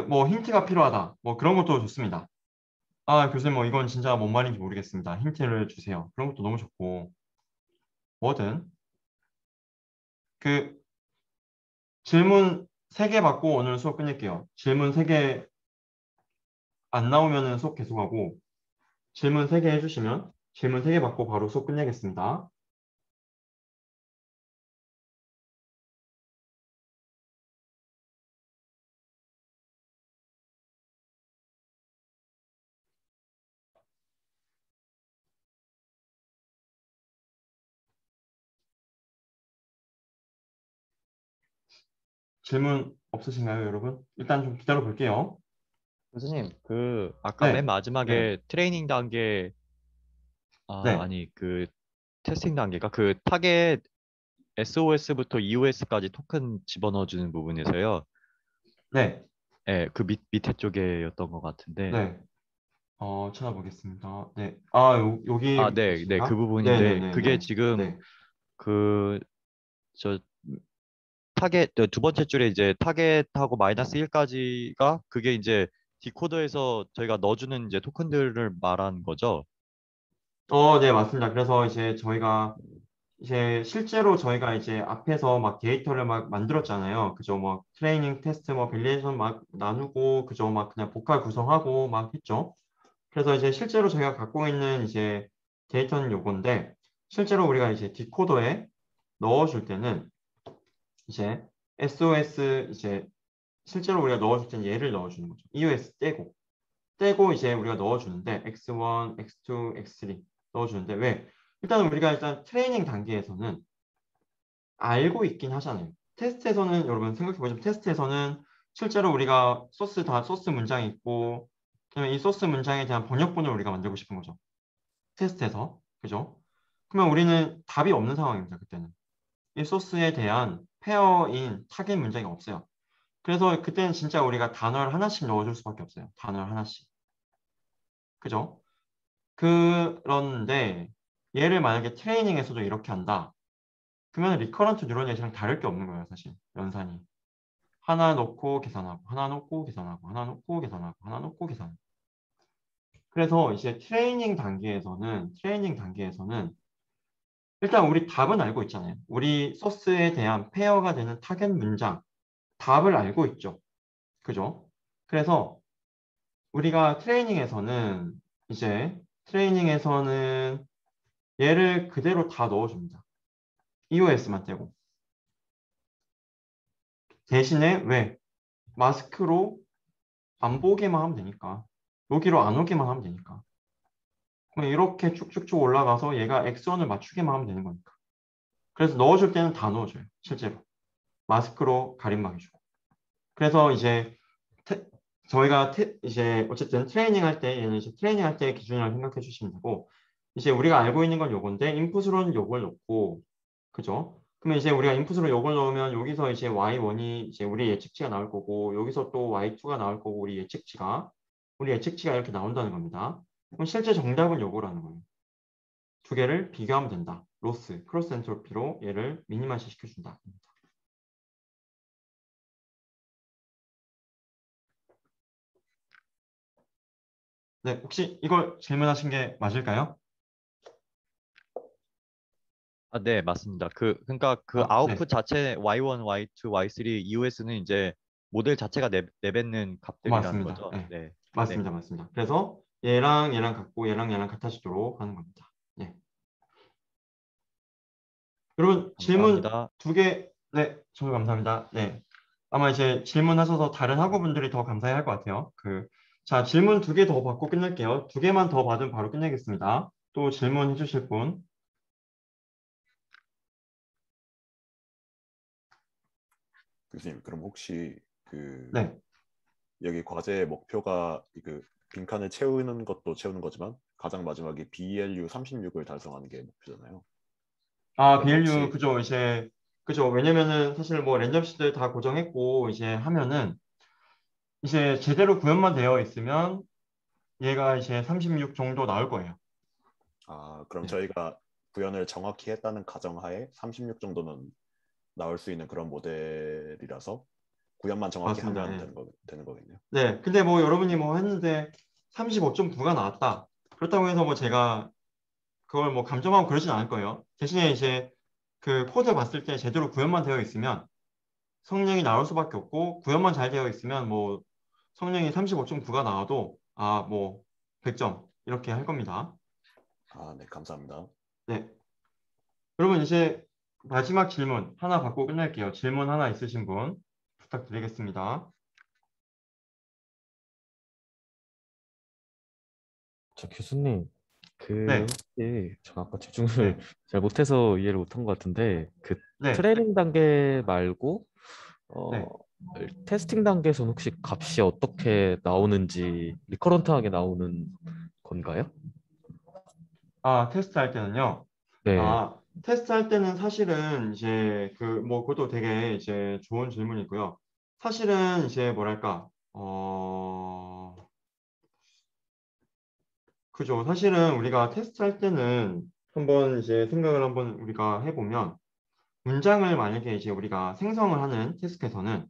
뭐 힌트가 필요하다. 뭐 그런 것도 좋습니다. 아, 교수님, 뭐 이건 진짜 뭔 말인지 모르겠습니다. 힌트를 주세요. 그런 것도 너무 좋고 뭐든 질문 3개 받고 오늘 수업 끝낼게요. 질문 3개 안 나오면 수업 계속하고 질문 3개 해주시면 질문 3개 받고 바로 수업 끝내겠습니다. 질문 없으신가요, 여러분? 일단 좀 기다려 볼게요. 교수님, 아까 맨 네, 네, 마지막에 트레이닝 단계, 네, 아니, 테스팅 단계가 타겟 SOS부터 EOS까지 토큰 집어넣어주는 부분에서요. 네, 예, 밑에 쪽에였던 것 같은데. 네. 찾아보겠습니다. 네. 여기 네, 네, 그 있으신가? 네, 네, 부분인데, 네, 그게 네. 지금 네. 그, 저, 두 번째 줄에 이제 타겟하고 마이너스 1까지가 그게 이제 디코더에서 저희가 넣어주는 이제 토큰들을 말하는 거죠. 네, 맞습니다. 그래서 이제 실제로 저희가 이제 앞에서 막 데이터를 막 만들었잖아요. 그죠? 뭐 트레이닝 테스트 뭐 밸리데이션 막 나누고 그죠? 막 그냥 복합 구성하고 막 했죠. 그래서 이제 실제로 저희가 갖고 있는 이제 데이터는 요건데 실제로 우리가 이제 디코더에 넣어줄 때는 이제 SOS 이제 실제로 우리가 넣어줄 때는 얘를 넣어주는 거죠. EOS 떼고 이제 우리가 넣어주는데 X1, X2, X3 넣어주는데 왜? 일단 트레이닝 단계에서는 알고 있긴 하잖아요. 테스트에서는 여러분 생각해보시면 테스트에서는 실제로 우리가 소스 문장이 있고 그러면 이 소스 문장에 대한 번역본을 우리가 만들고 싶은 거죠. 테스트에서. 그죠? 그러면 우리는 답이 없는 상황입니다. 그때는. 이 소스에 대한 페어인 타겟 문장이 없어요. 그래서 그때는 진짜 우리가 단어를 하나씩 넣어줄 수밖에 없어요. 단어를 하나씩. 그죠? 그런데 얘를 만약에 트레이닝에서도 이렇게 한다. 그러면 리커런트 뉴럴 넷이랑 다를 게 없는 거예요. 사실 연산이. 하나 놓고 계산하고 하나 놓고 계산하고 하나 놓고 계산하고 하나 놓고 계산하고. 그래서 이제 트레이닝 단계에서는 일단 우리 답은 알고 있잖아요. 우리 소스에 대한 페어가 되는 타겟 문장 답을 알고 있죠. 그죠? 그래서 우리가 트레이닝에서는 얘를 그대로 다 넣어줍니다. EOS만 떼고. 대신에 왜? 마스크로 안 보게만 하면 되니까. 여기로 안 오게만 하면 되니까. 그럼 이렇게 쭉쭉쭉 올라가서 얘가 X1을 맞추게만 하면 되는 거니까. 그래서 넣어줄 때는 다 넣어줘요. 실제로. 마스크로 가림막해주고. 그래서 이제 저희가 이제 어쨌든 트레이닝 할 때 얘는 이제 트레이닝 할 때 기준이라고 생각해 주시면 되고 이제 우리가 알고 있는 건 요건데 인풋으로는 요걸 넣고 그죠? 그러면 이제 우리가 인풋으로 요걸 넣으면 여기서 이제 y1이 이제 우리 예측치가 나올 거고 여기서 또 y2가 나올 거고 우리 예측치가 이렇게 나온다는 겁니다. 그럼 실제 정답은 요거라는 거예요. 두 개를 비교하면 된다. 로스, 크로스 엔트로피로 얘를 미니마이즈 시켜준다. 네, 혹시 이걸 질문하신 게 맞을까요? 아, 네, 맞습니다. 그러니까 그 네, 아웃풋 자체 Y1, Y2, Y3, EOS는 이제 모델 자체가 내뱉는 값들이라는 맞습니다. 거죠. 네, 네, 네, 맞습니다. 맞습니다. 그래서 얘랑 얘랑 같고 얘랑 같아지도록 하는 겁니다. 네. 여러분 질문 감사합니다. 두 개, 네, 저도 감사합니다. 네, 아마 이제 질문하셔서 다른 학우분들이 더 감사해 할 것 같아요. 자, 질문 두 개 더 받고 끝낼게요. 두 개만 더 받으면 바로 끝내겠습니다. 또 질문해 주실 분? 교수님, 그럼 혹시 그 네. 여기 과제의 목표가 그 빈칸을 채우는 것도 채우는 거지만 가장 마지막에 BLU 36을 달성하는 게 목표잖아요. 아, 그러면 BLU, 혹시 그죠. 그죠. 왜냐면은 사실 뭐 랜덤 시들 다 고정했고, 이제 하면은, 이제 제대로 구현만 되어 있으면 얘가 이제 36 정도 나올 거예요. 그럼 네. 저희가 구현을 정확히 했다는 가정하에 36 정도는 나올 수 있는 그런 모델이라서 구현만 정확히 맞습니다. 하면 예. 되는 거겠네요. 네. 근데 뭐 여러분이 뭐 했는데 35.9가 나왔다. 그렇다고 해서 뭐 제가 그걸 뭐 감점하고 그러진 않을 거예요. 대신에 이제 그 코드 봤을 때 제대로 구현만 되어 있으면 성능이 나올 수밖에 없고, 구현만 잘 되어 있으면 뭐 성능이 35.9가 나와도 뭐 100점 이렇게 할 겁니다. 네, 감사합니다. 네. 그러면 이제 마지막 질문 하나 받고 끝낼게요. 질문 하나 있으신 분 부탁드리겠습니다. 저 교수님, 네, 혹시 제가 아까 집중을 네, 잘 못해서 이해를 못한 것 같은데 네, 트레이닝 단계 말고 어, 네. 테스팅 단계에서는 혹시 값이 어떻게 나오는지 리커런트하게 나오는 건가요? 테스트 할 때는요. 네, 테스트 할 때는 사실은 이제 뭐 그것도 되게 이제 좋은 질문이고요. 사실은 이제 뭐랄까, 그죠. 사실은 우리가 테스트 할 때는 한번 이제 생각을 한번 우리가 해보면 문장을 만약에 이제 우리가 생성을 하는 태스크에서는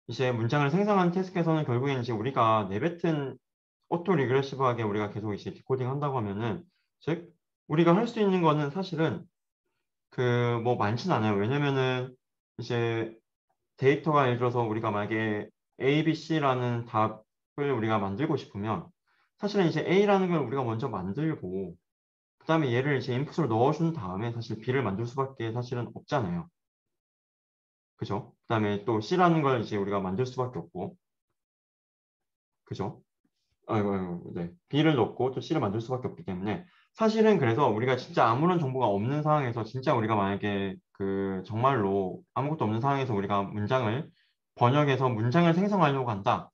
이제 문장을 생성하는 태스크에서는 결국엔 이제 우리가 내뱉은 오토 리그레시브하게 우리가 계속 이제 디코딩 한다고 하면은 즉 우리가 할 수 있는 거는 사실은 뭐 많진 않아요. 왜냐면은 이제 데이터가 예를 들어서 우리가 만약에 A, B, C라는 답을 우리가 만들고 싶으면 사실은 이제 A라는 걸 우리가 먼저 만들고 그다음에 얘를 이제 인풋으로 넣어준 다음에 사실 B를 만들 수밖에 사실은 없잖아요. 그죠? 그다음에 또 C라는 걸 이제 우리가 만들 수밖에 없고, 그죠? 아이고, 네. B를 넣고 또 C를 만들 수밖에 없기 때문에 사실은 그래서 우리가 진짜 아무런 정보가 없는 상황에서 진짜 우리가 만약에 정말로 아무것도 없는 상황에서 우리가 문장을 번역해서 문장을 생성하려고 한다.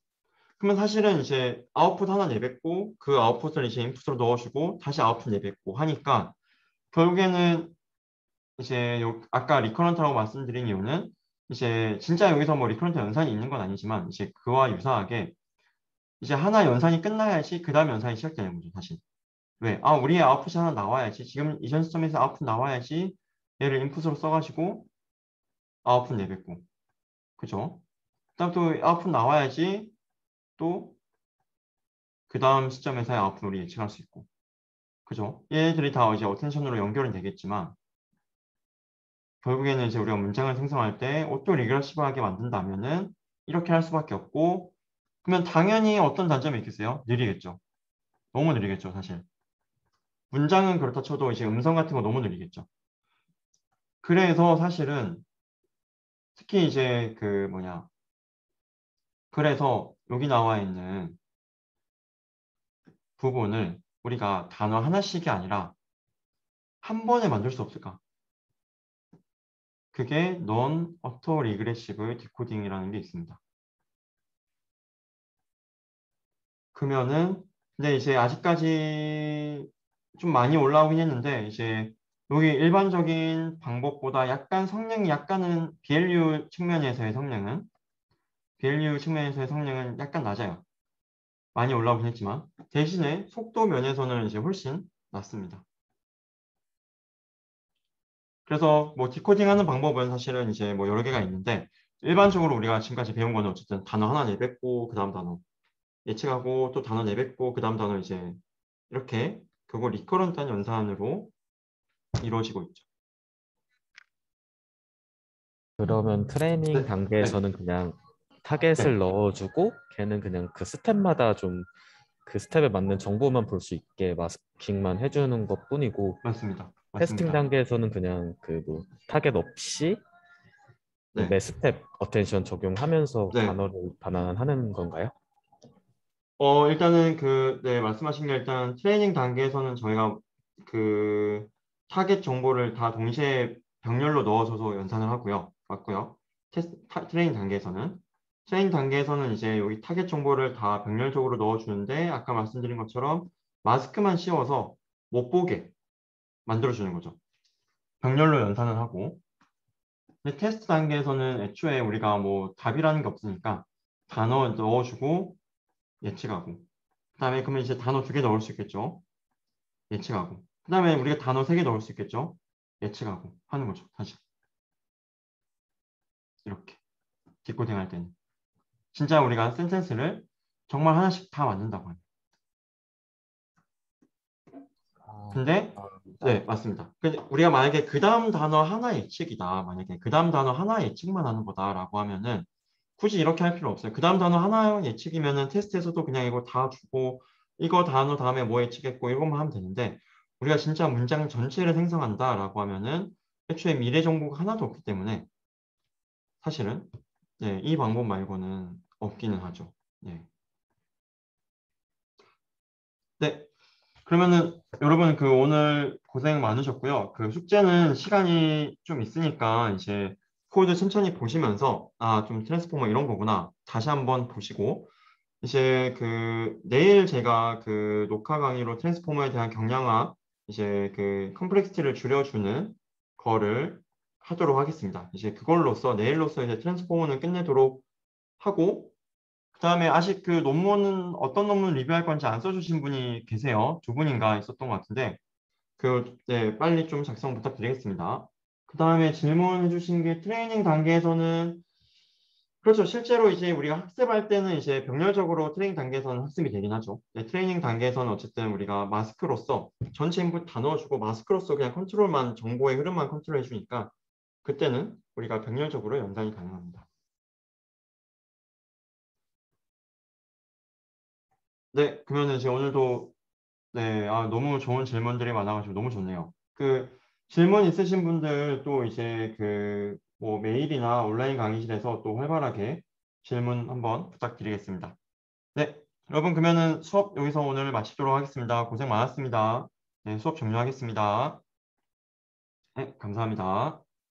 그러면 사실은 이제 아웃풋 하나 내뱉고 그 아웃풋을 이제 인풋으로 넣어주고 다시 아웃풋 내뱉고 하니까 결국에는 이제 아까 리커런트라고 말씀드린 이유는 이제 진짜 여기서 뭐 리커런트 연산이 있는 건 아니지만 이제 그와 유사하게 이제 하나 연산이 끝나야지 그 다음 연산이 시작되는 거죠, 사실. 왜? 우리의 아웃풋이 하나 나와야지. 지금 이전 시점에서 아웃풋 나와야지 얘를 인풋으로 써가지고 아웃풋 내뱉고. 그죠? 그다음 또 아웃풋 나와야지 또 그 다음 시점에서의 아웃풋 우리 예측할 수 있고. 그죠? 얘들이 다 이제 어텐션으로 연결은 되겠지만 결국에는 이제 우리가 문장을 생성할 때 오토 리그레시브하게 만든다면은 이렇게 할 수밖에 없고 그러면 당연히 어떤 단점이 있겠어요? 느리겠죠. 너무 느리겠죠, 사실. 문장은 그렇다 쳐도 이제 음성 같은 거 너무 느리겠죠. 그래서 사실은 특히 이제 그래서 여기 나와 있는 부분을 우리가 단어 하나씩이 아니라 한 번에 만들 수 없을까? 그게 non auto regressive decoding이라는 게 있습니다. 그러면은 근데 이제 아직까지 좀 많이 올라오긴 했는데 이제 여기 일반적인 방법보다 약간 성능이 약간은 BLU 측면에서의 성능은 약간 낮아요. 많이 올라오긴 했지만 대신에 속도 면에서는 이제 훨씬 낮습니다. 그래서 뭐 디코딩하는 방법은 사실은 이제 뭐 여러 개가 있는데 일반적으로 우리가 지금까지 배운 거는 어쨌든 단어 하나 내뱉고 그 다음 단어 예측하고 또 단어 내뱉고 그 다음 단어 이제 이렇게 그거 리커런트한 연산으로 이루어지고 있죠. 그러면 트레이닝 네, 단계에서는 그냥 타겟을 네, 넣어주고 걔는 그냥 그 스텝마다 좀 그 스텝에 맞는 정보만 볼 수 있게 마스킹만 해주는 것뿐이고 맞습니다. 테스팅 맞습니다. 단계에서는 그냥 그 뭐 타겟 없이 그 네, 매 스텝 어텐션 적용하면서 네. 단어를 반환하는 건가요? 일단은 네, 말씀하신 게 일단 트레이닝 단계에서는 저희가 그 타겟 정보를 다 동시에 병렬로 넣어줘서 연산을 하고요. 맞고요. 트레이닝 단계에서는 이제 여기 타겟 정보를 다 병렬적으로 넣어주는데 아까 말씀드린 것처럼 마스크만 씌워서 못 보게 만들어주는 거죠. 병렬로 연산을 하고. 근데 테스트 단계에서는 애초에 우리가 뭐 답이라는 게 없으니까 단어 넣어주고 예측하고. 그다음에 그러면 이제 단어 2개 넣을 수 있겠죠. 예측하고. 그다음에 우리가 단어 3개 넣을 수 있겠죠. 예측하고 하는 거죠. 사실 이렇게 디코딩 할 때는 진짜 우리가 센텐스를 정말 하나씩 다 만든다고 합니다. 근데 네, 맞습니다. 근데 우리가 만약에 그 다음 단어 하나 예측이다. 만약에 그 다음 단어 하나 예측만 하는 거다라고 하면은 굳이 이렇게 할 필요 없어요. 그 다음 단어 하나 예측이면은 테스트에서도 그냥 이거 다 주고 이거 단어 다음에 뭐 예측했고 이것만 하면 되는데 우리가 진짜 문장 전체를 생성한다라고 하면은 애초에 미래 정보가 하나도 없기 때문에 사실은 네, 이 방법 말고는 없기는 하죠. 네. 네. 그러면은 여러분 오늘 고생 많으셨고요. 숙제는 시간이 좀 있으니까 이제 코드 천천히 보시면서 좀 트랜스포머 이런 거구나. 다시 한번 보시고 이제 내일 제가 녹화 강의로 트랜스포머에 대한 경량화 이제 컴플렉시티를 줄여주는 거를 하도록 하겠습니다. 이제 그걸로써 내일로써 이제 트랜스포머는 끝내도록 하고 그다음에 아직 논문은 어떤 논문 리뷰할 건지 안 써주신 분이 계세요. 2분인가 있었던 것 같은데 네, 빨리 좀 작성 부탁드리겠습니다. 그다음에 질문해 주신 게 트레이닝 단계에서는 그렇죠. 실제로 이제 우리가 학습할 때는 이제 병렬적으로 트레이닝 단계에서는 학습이 되긴 하죠. 네, 트레이닝 단계에서는 어쨌든 우리가 마스크로서 전체 인풋 다 넣어주고 마스크로서 그냥 컨트롤만 정보의 흐름만 컨트롤해 주니까 그때는 우리가 병렬적으로 연산이 가능합니다. 네, 그러면은 이제 오늘도 네, 너무 좋은 질문들이 많아가지고 너무 좋네요. 질문 있으신 분들 또 이제 뭐 메일이나 온라인 강의실에서 또 활발하게 질문 한번 부탁드리겠습니다. 네, 여러분 그러면은 수업 여기서 오늘 마치도록 하겠습니다. 고생 많았습니다. 네, 수업 종료하겠습니다. 네, 감사합니다.